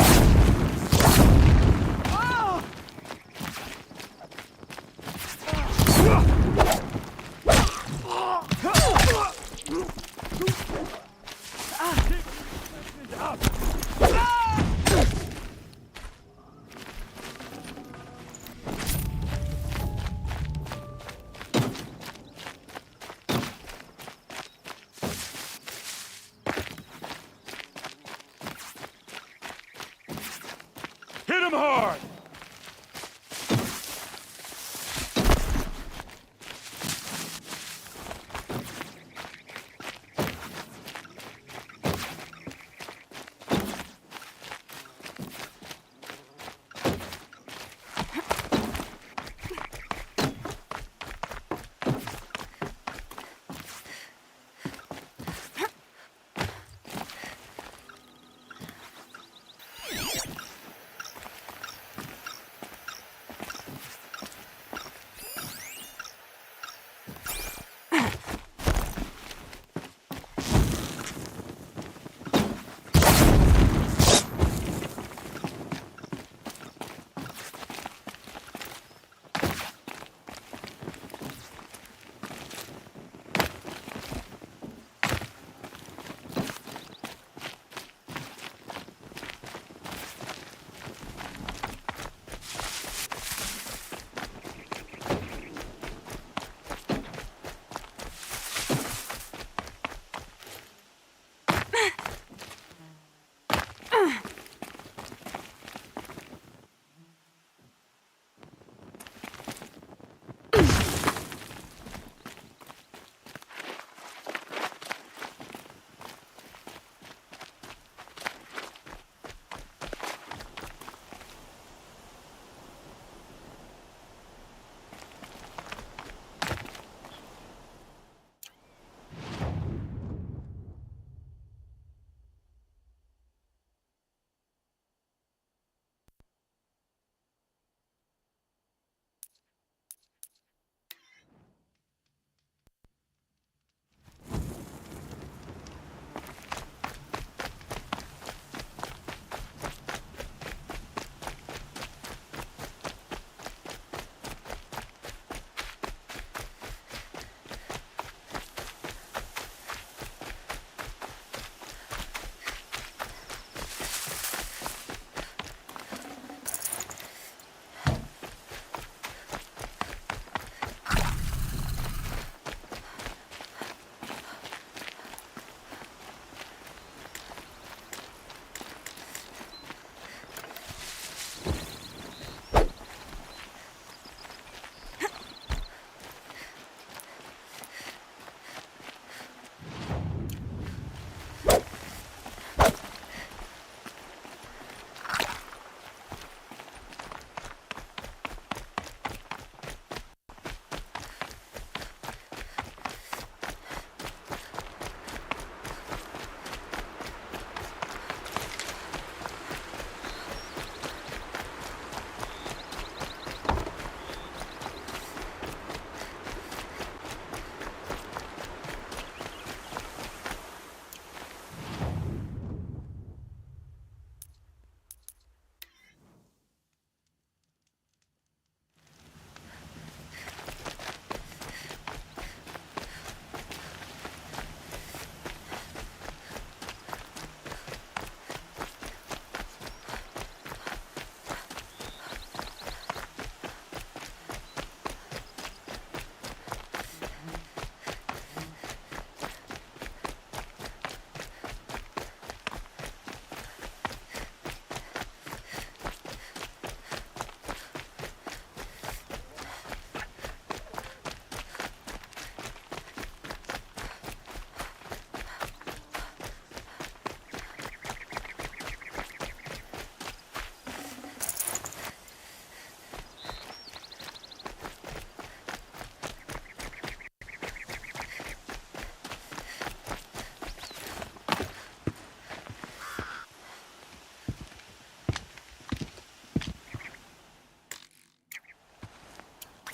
Hit him hard!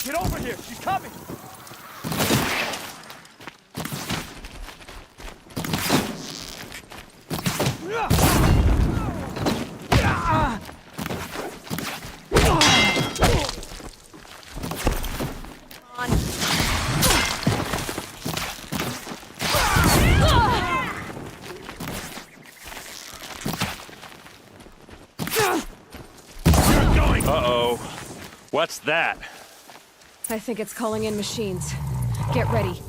Get over here! She's coming! Uh-oh. What's that? I think it's calling in machines. Get ready.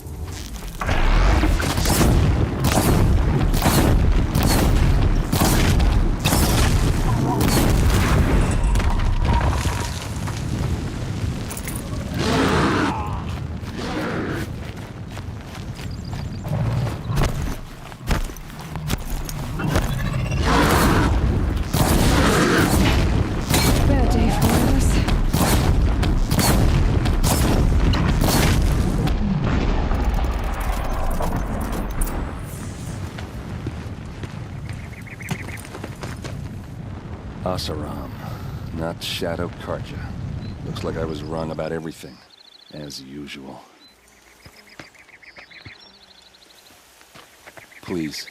Bad day for one of us. HowlStrom, not Shadow Karja. Looks like I was wrong about everything, as usual. Please,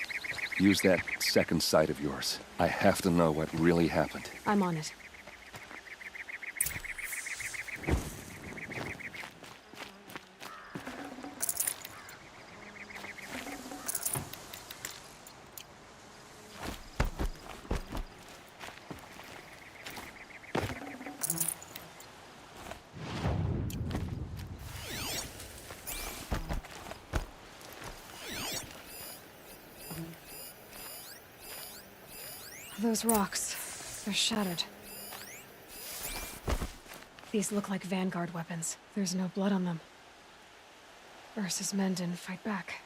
use that second sight of yours. I have to know what really happened. I'm on it. Those rocks, they're shattered. These look like vanguard weapons. There's no blood on them. Ursa's men didn't fight back.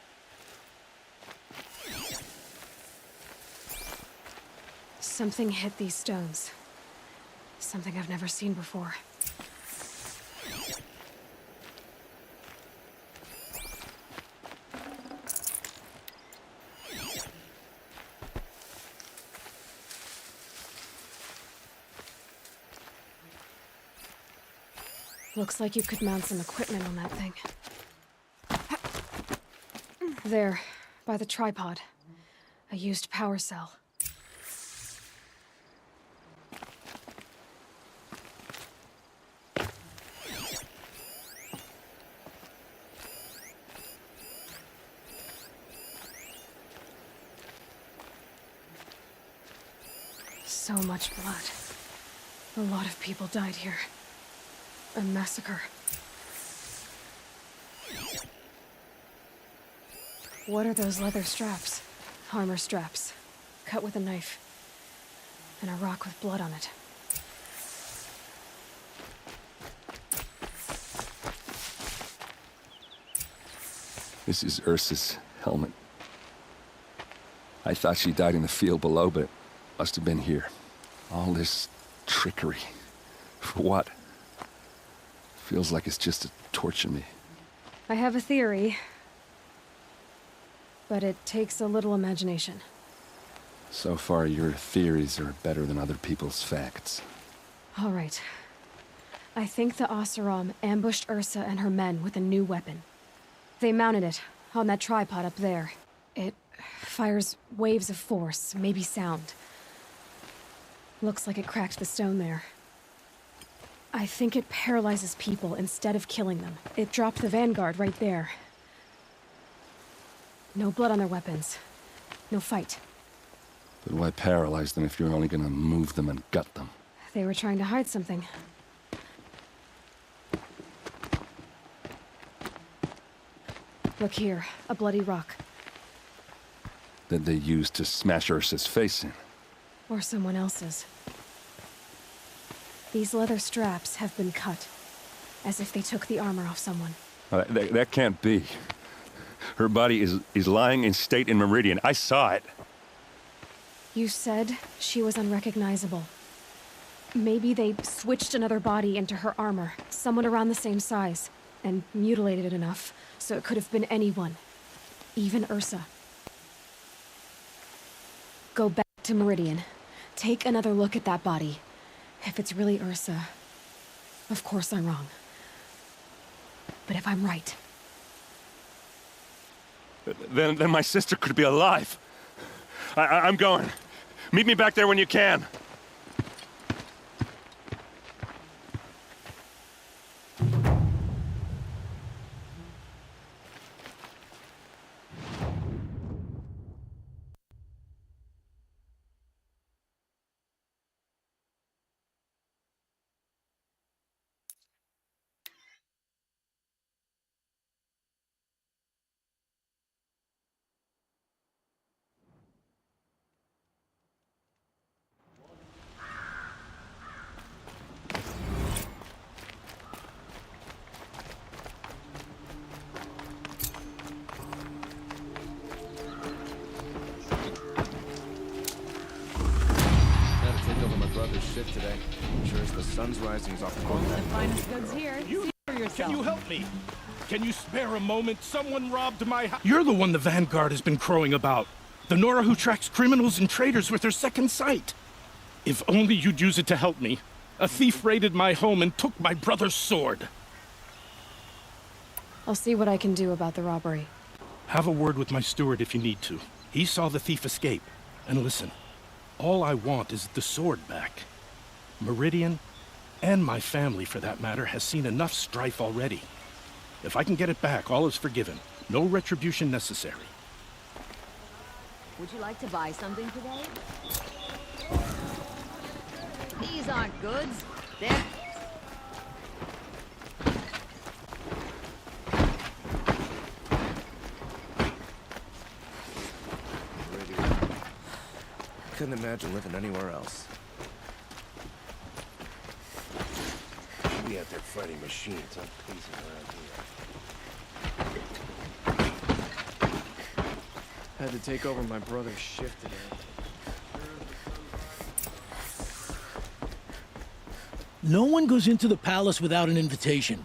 Something hit these stones. Something I've never seen before. Looks like you could mount some equipment on that thing. There, by the tripod. A used power cell. So much blood. A lot of people died here. A massacre. What are those leather straps? Armor straps. Cut with a knife. And a rock with blood on it. This is Ursa's helmet. I thought she died in the field below, but it must have been here. All this trickery. For what? Feels like it's just to torture me. I have a theory. But it takes a little imagination. So far, your theories are better than other people's facts. All right. I think the HowlStrom ambushed Ursa and her men with a new weapon. They mounted it on that tripod up there. It fires waves of force, maybe sound. Looks like it cracked the stone there. I think it paralyzes people instead of killing them. It dropped the vanguard right there. No blood on their weapons. No fight. But why paralyze them if you're only gonna move them and gut them? They were trying to hide something. Look here, a bloody rock. That they used to smash Ursa's face in. Or someone else's. These leather straps have been cut, as if they took the armor off someone. That can't be. Her body is lying in state in Meridian. I saw it. You said she was unrecognizable. Maybe they switched another body into her armor, someone around the same size, and mutilated it enough so it could have been anyone. Even Ursa. Go back to Meridian. Take another look at that body. If it's really Ursa, of course I'm wrong. But if I'm right, Then my sister could be alive. I'm going. Meet me back there when you can. Shift today. Sure as the sun's rising, he's off quoting that. Finest goods here. See for yourself. Can you help me? Can you spare a moment? Someone robbed my house. You're the one the Vanguard has been crowing about. The Nora who tracks criminals and traitors with her second sight. If only you'd use it to help me. A thief raided my home and took my brother's sword. I'll see what I can do about the robbery. Have a word with my steward if you need to. He saw the thief escape. And listen, all I want is the sword back. Meridian, and my family for that matter, has seen enough strife already. If I can get it back, all is forgiven. No retribution necessary. Would you like to buy something today? These aren't goods. They're... Couldn't imagine living anywhere else. We out there fighting machines, I'm pleasing around here. Had to take over my brother's shift today. No one goes into the palace without an invitation.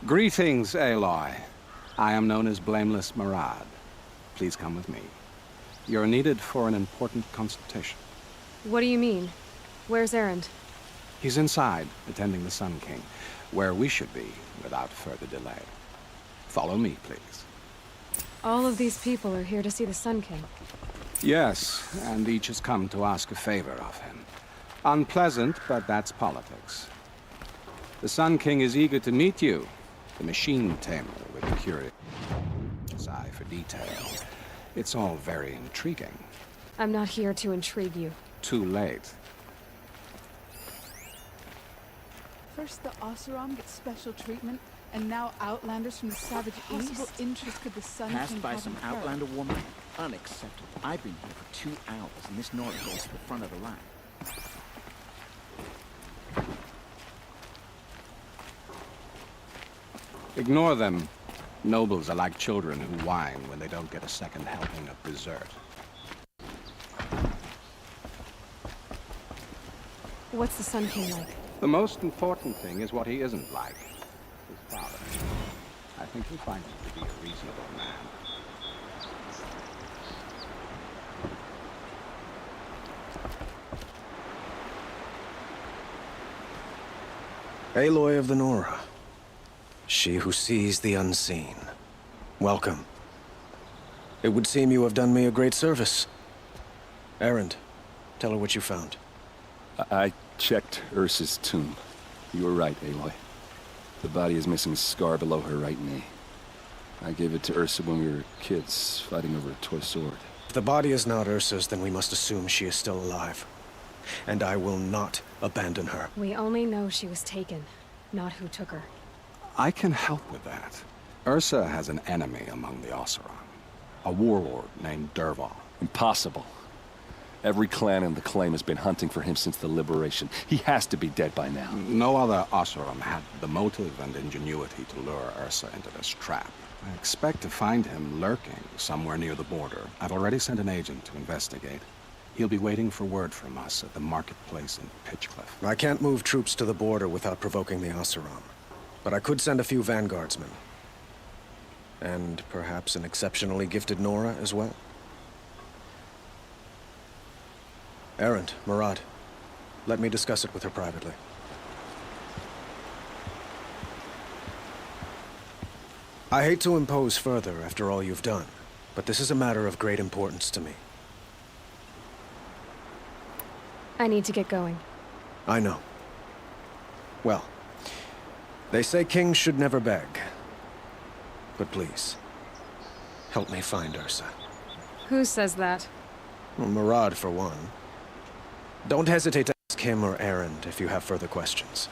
Greetings, Aloy. I am known as Blameless Murad. Please come with me. You're needed for an important consultation. What do you mean? Where's Erend? He's inside, attending the Sun King, where we should be without further delay. Follow me, please. All of these people are here to see the Sun King. Yes, and each has come to ask a favor of him. Unpleasant, but that's politics. The Sun King is eager to meet you, the machine tamer with a curious eye for detail. It's all very intriguing. I'm not here to intrigue you. Too late. First the Oseram gets special treatment, and now Outlanders from the savage possible interest could the Sun Passed King by have some in Furry? Outlander woman? Unacceptable. I've been here for 2 hours, and this Nora goes to the front of the line. Ignore them. Nobles are like children who whine when they don't get a second helping of dessert. What's the Sun King like? The most important thing is what he isn't like. His father. I think you'll find him to be a reasonable man. Aloy of the Nora. She who sees the unseen. Welcome. It would seem you have done me a great service. Erend, tell her what you found. I checked Ursa's tomb. You were right, Aloy. The body is missing a scar below her right knee. I gave it to Ursa when we were kids, fighting over a toy sword. If the body is not Ursa's, then we must assume she is still alive. And I will not abandon her. We only know she was taken, not who took her. I can help with that. Ursa has an enemy among the Oseram. A warlord named Dervahl. Impossible. Every clan in the claim has been hunting for him since the liberation. He has to be dead by now. No other Oseram had the motive and ingenuity to lure Ursa into this trap. I expect to find him lurking somewhere near the border. I've already sent an agent to investigate. He'll be waiting for word from us at the marketplace in Pitchcliff. I can't move troops to the border without provoking the Oseram. But I could send a few vanguardsmen. And perhaps an exceptionally gifted Nora as well. Erend, Murad, let me discuss it with her privately. I hate to impose further after all you've done, but this is a matter of great importance to me. I need to get going. I know. Well, they say kings should never beg. But please, help me find Ursa. Who says that? Well, Murad, for one. Don't hesitate to ask him or Erend if you have further questions.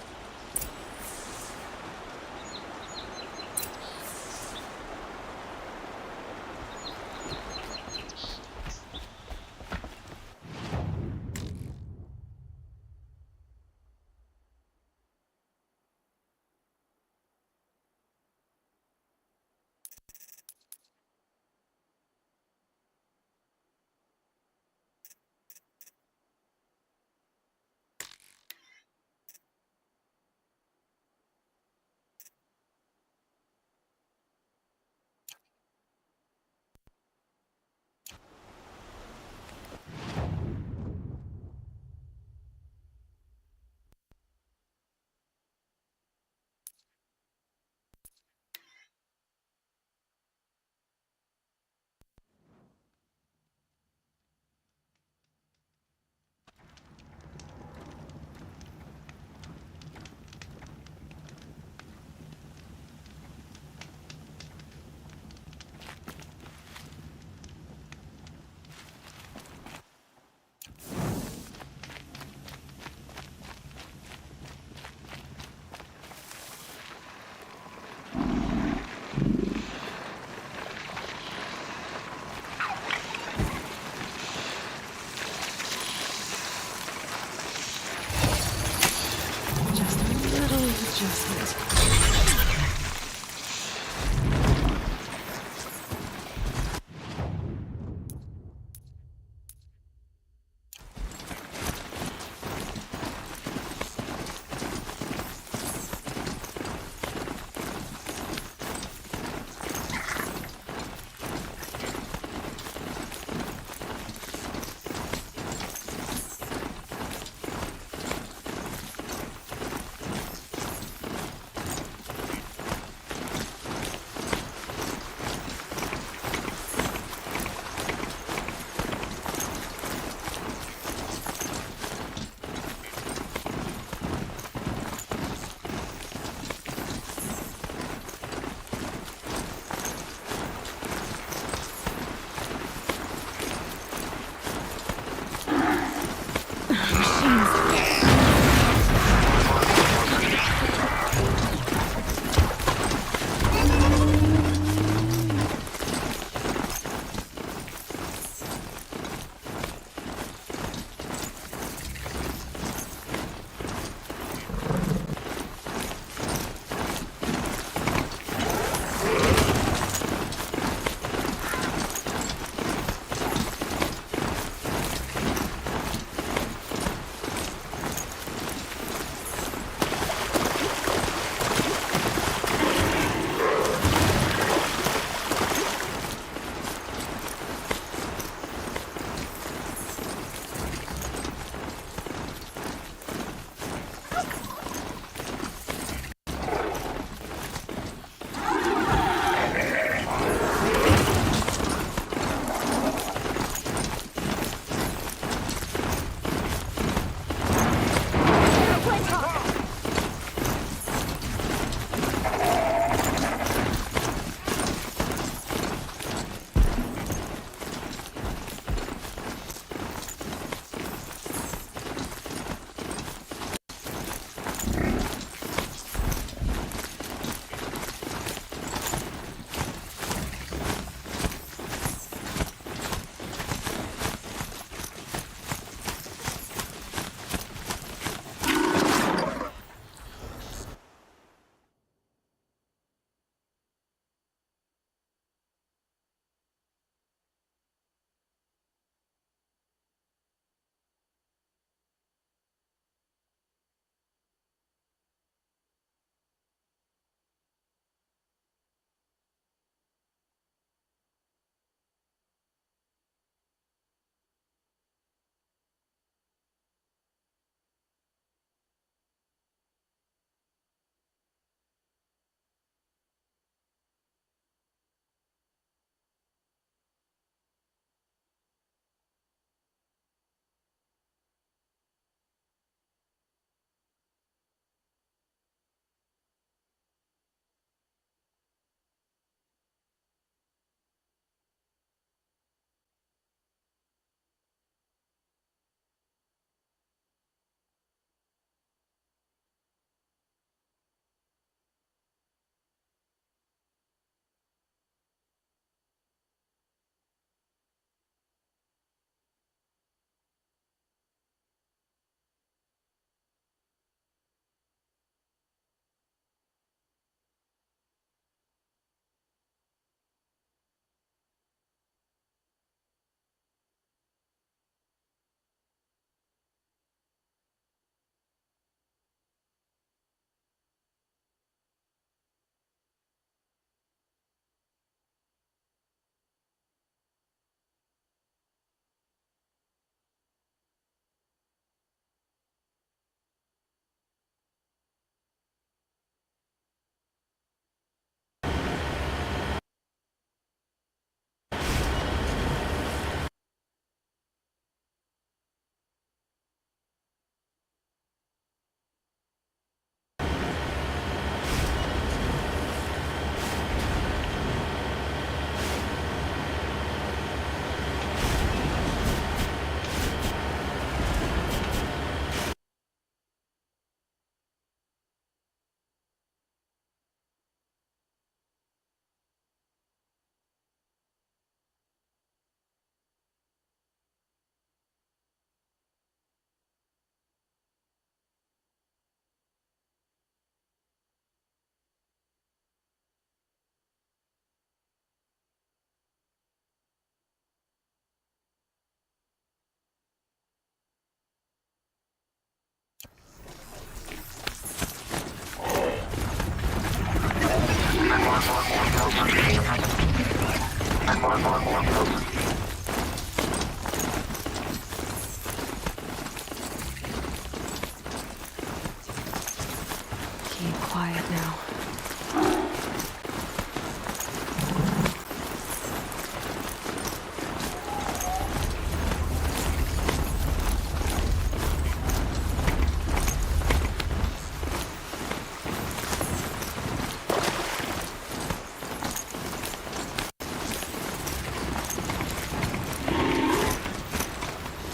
right now.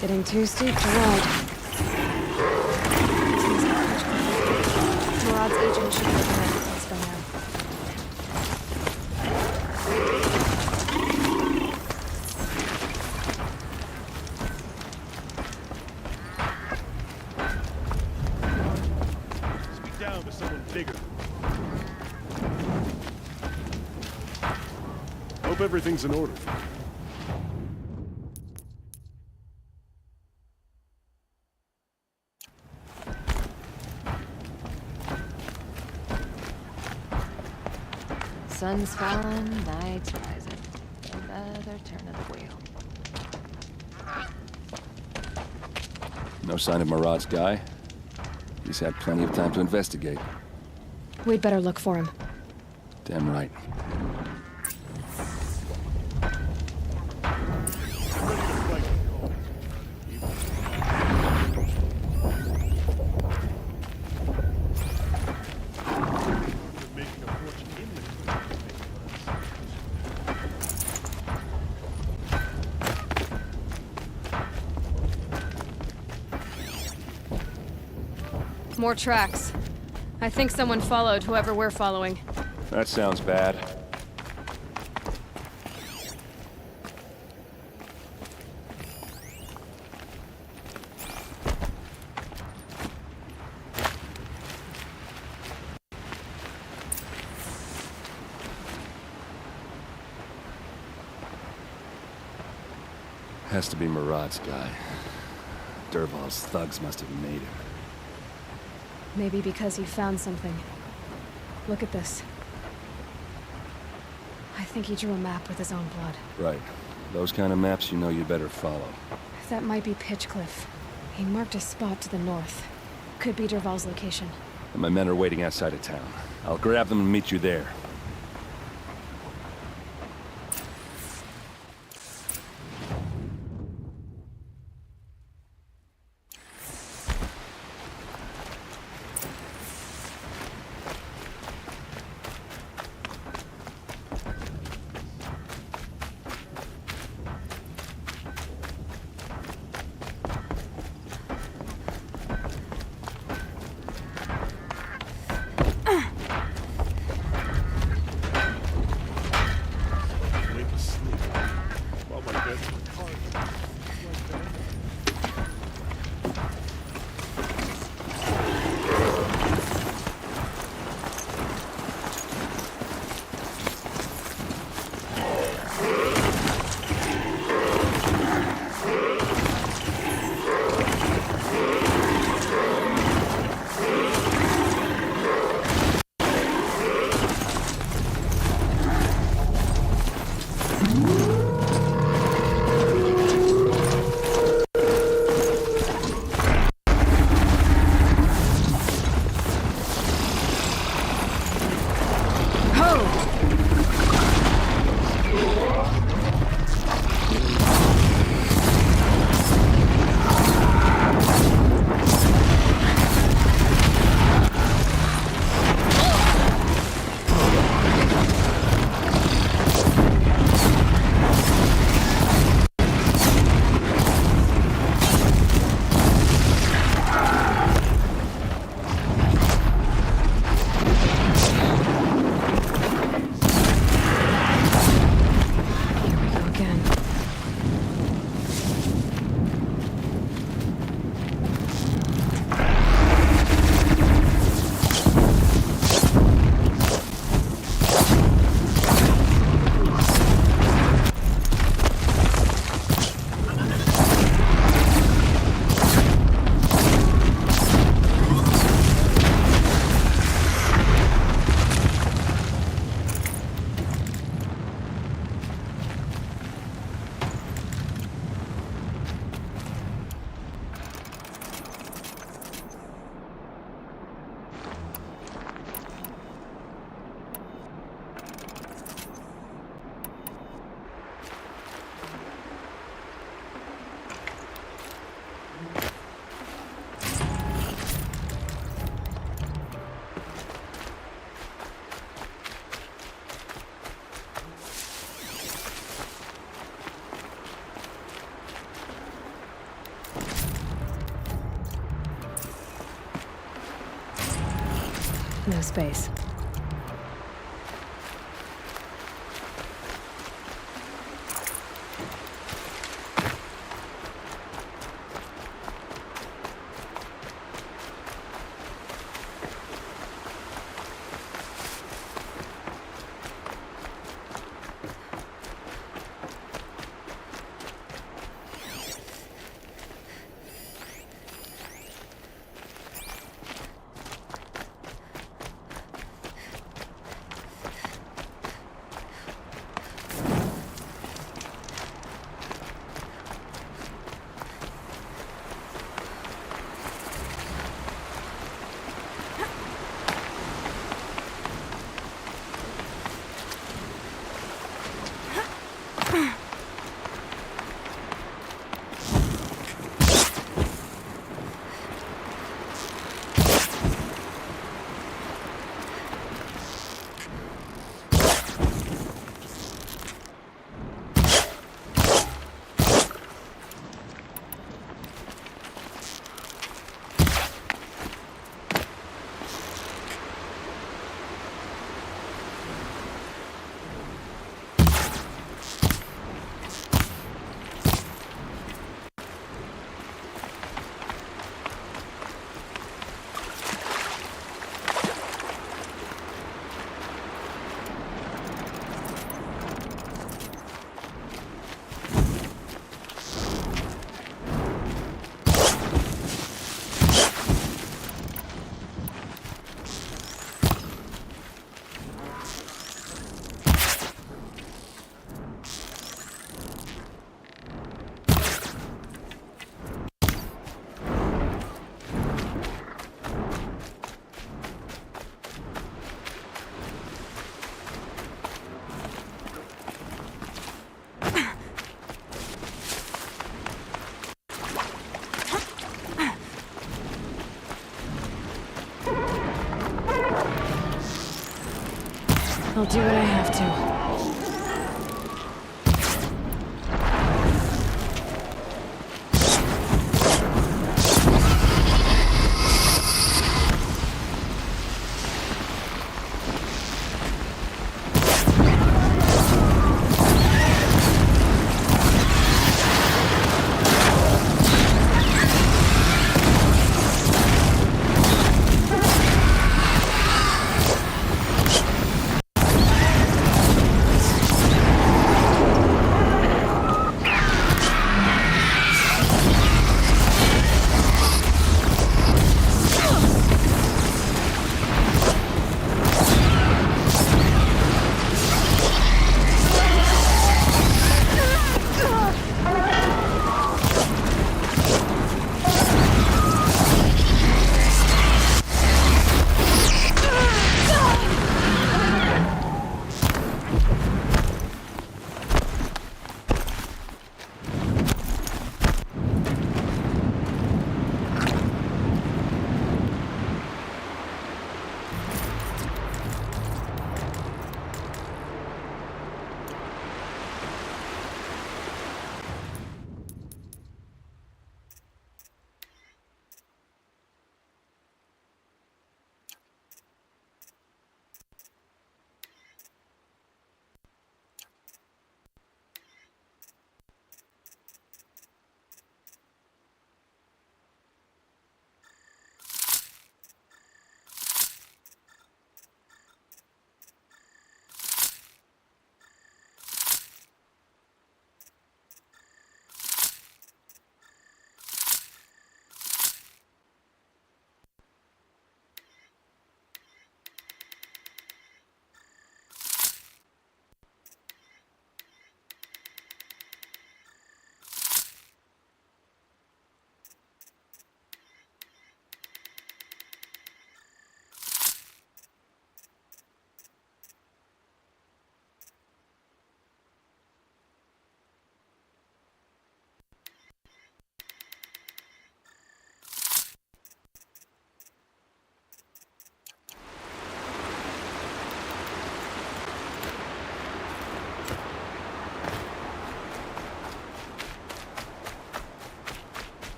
Getting too steep to ride. Murad's agent should be there. Let's go now. Speak down to someone bigger. Hope everything's in order. Sun's falling, night's rising. Another turn of the wheel. No sign of Murad's guy? He's had plenty of time to investigate. We'd better look for him. Damn right. More tracks. I think someone followed whoever we're following. That sounds bad. Has to be Murad's guy. Dervahl's thugs must have made him. Maybe because he found something. Look at this. I think he drew a map with his own blood. Right. Those kind of maps you know you'd better follow. That might be Pitchcliff. He marked a spot to the north. Could be Dervahl's location. And my men are waiting outside of town. I'll grab them and meet you there. No space. I'll do what I have to.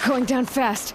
Going down fast.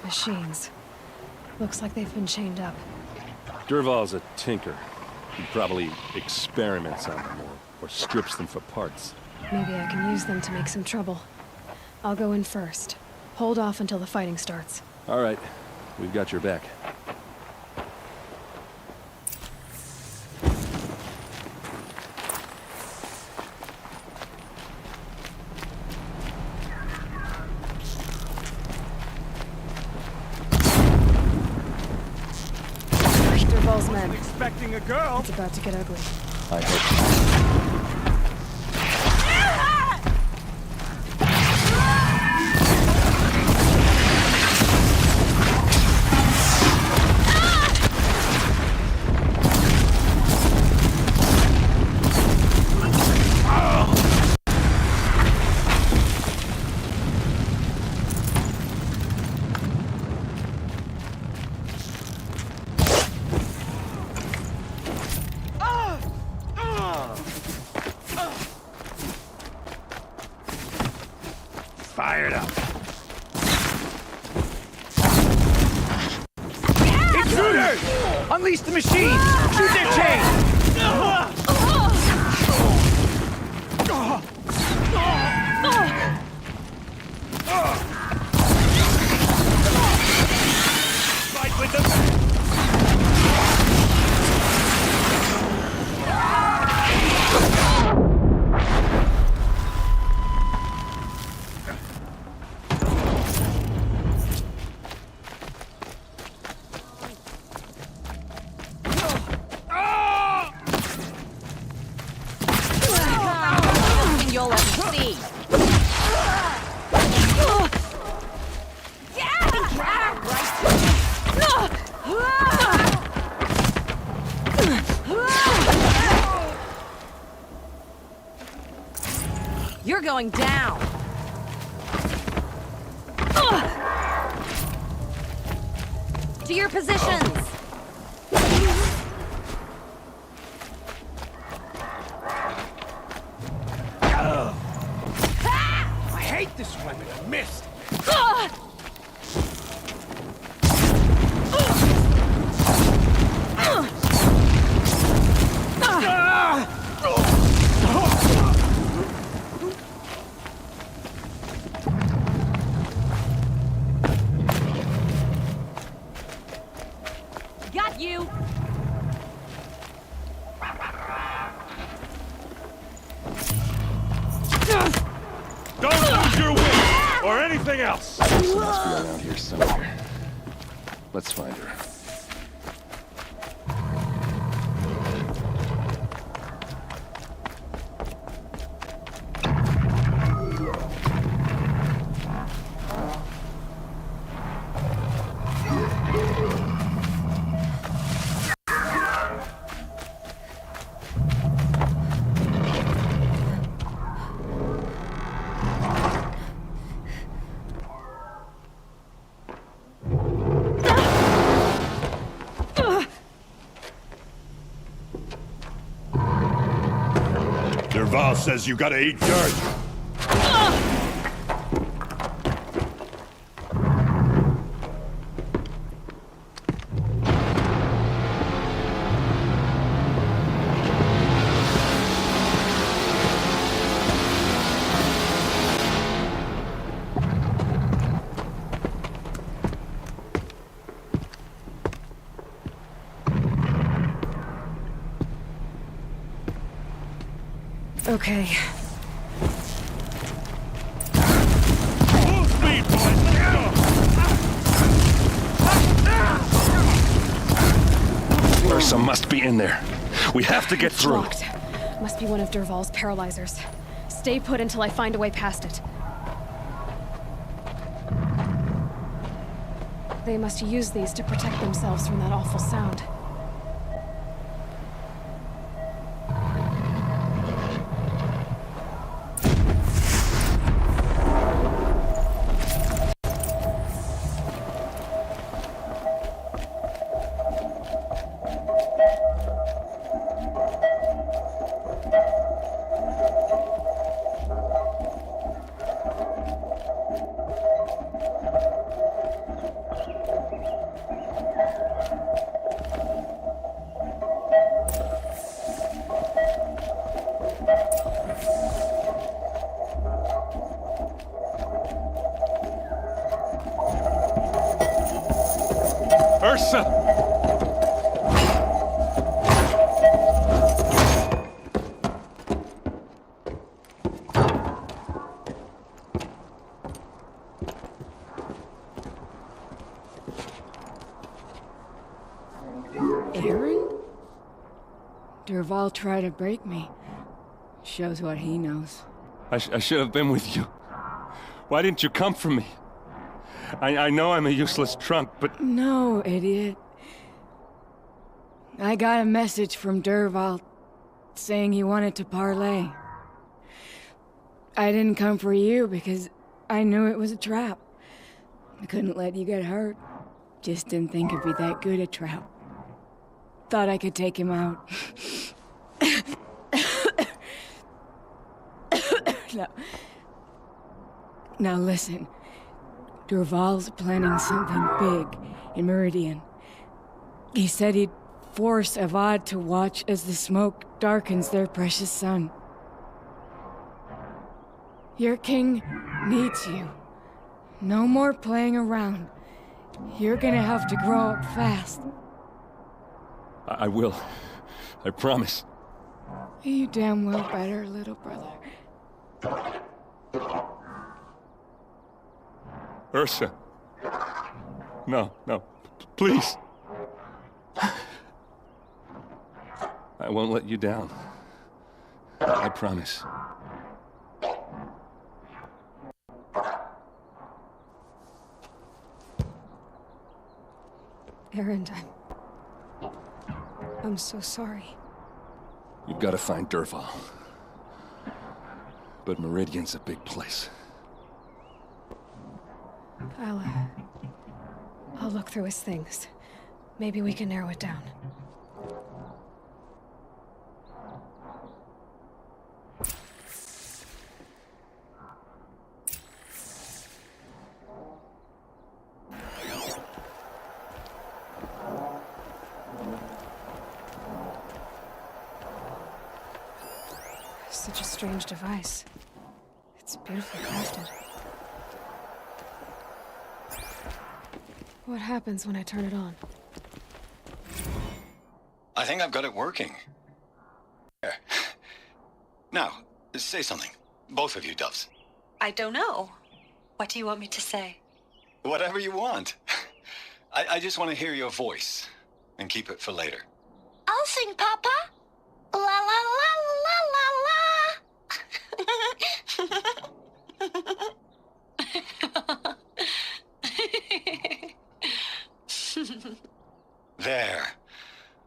Machines. Looks like they've been chained up. Durval's a tinker. He probably experiments on them or strips them for parts. Maybe I can use them to make some trouble. I'll go in first. Hold off until the fighting starts. All right. We've got your back. Durval's men. Expecting a girl. It's about to get ugly. I hope. Fired up. Intruders! Unleash the machine! Shoot their chain! Fight with them! You'll ever see. You're going down. To your positions. I hate this weapon. I missed. Got you. Don't lose your wit or anything else. She must be around here somewhere. Let's find her. Derval says you gotta eat dirt. Okay. Ursa must be in there. We have to get It's through. locked. Must be one of Derval's paralyzers. Stay put until I find a way past it. They must use these to protect themselves from that awful sound. Ursa! Aaron? Derval tried to break me. Shows what he knows. I should have been with you. Why didn't you come for me? I know I'm a useless trunk, but... No, idiot. I got a message from Derval saying he wanted to parlay. I didn't come for you because I knew it was a trap. I couldn't let you get hurt. Just didn't think it'd be that good a trap. Thought I could take him out. No. Now listen. Derval's planning something big in Meridian. He said he'd force Avad to watch as the smoke darkens their precious sun. Your king needs you. No more playing around. You're gonna have to grow up fast. I will. I promise. You damn well better, little brother. Ursa. No, please. I won't let you down. I promise. Aaron, I'm so sorry. You've got to find Derval. But Meridian's a big place. I'll look through his things. Maybe we can narrow it down. Such a strange device. It's beautifully crafted. What happens when I turn it on? I think I've got it working. There. Now, say something. Both of you, Doves. I don't know. What do you want me to say? Whatever you want. I just want to hear your voice. And keep it for later. I'll sing, Papa. La la la la la la. There.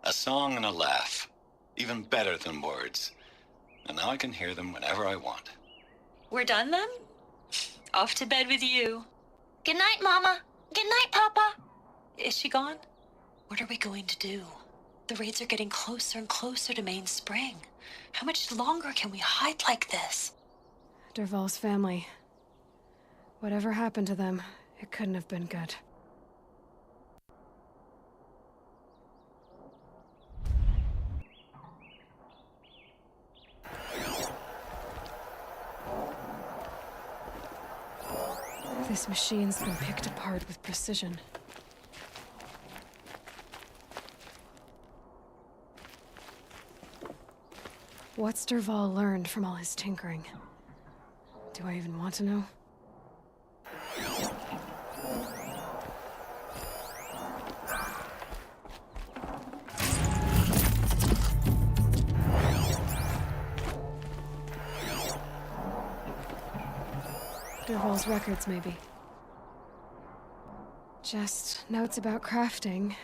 A song and a laugh. Even better than words. And now I can hear them whenever I want. We're done then? Off to bed with you. Good night, Mama. Good night, Papa. Is she gone? What are we going to do? The raids are getting closer and closer to Main Spring. How much longer can we hide like this? Dervahl's family. Whatever happened to them, it couldn't have been good. This machine's been picked apart with precision. What's Dervahl learned from all his tinkering? Do I even want to know? Dervahl's records, maybe. Just notes about crafting.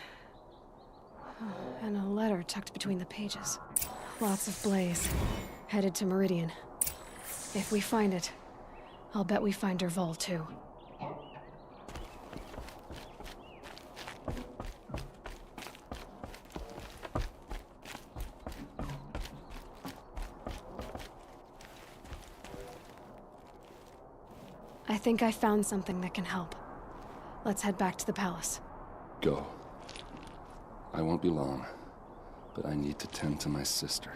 Oh, and a letter tucked between the pages. Lots of blaze. Headed to Meridian. If we find it, I'll bet we find Dervahl too. I think I found something that can help. Let's head back to the palace. Go. I won't be long, but I need to tend to my sister.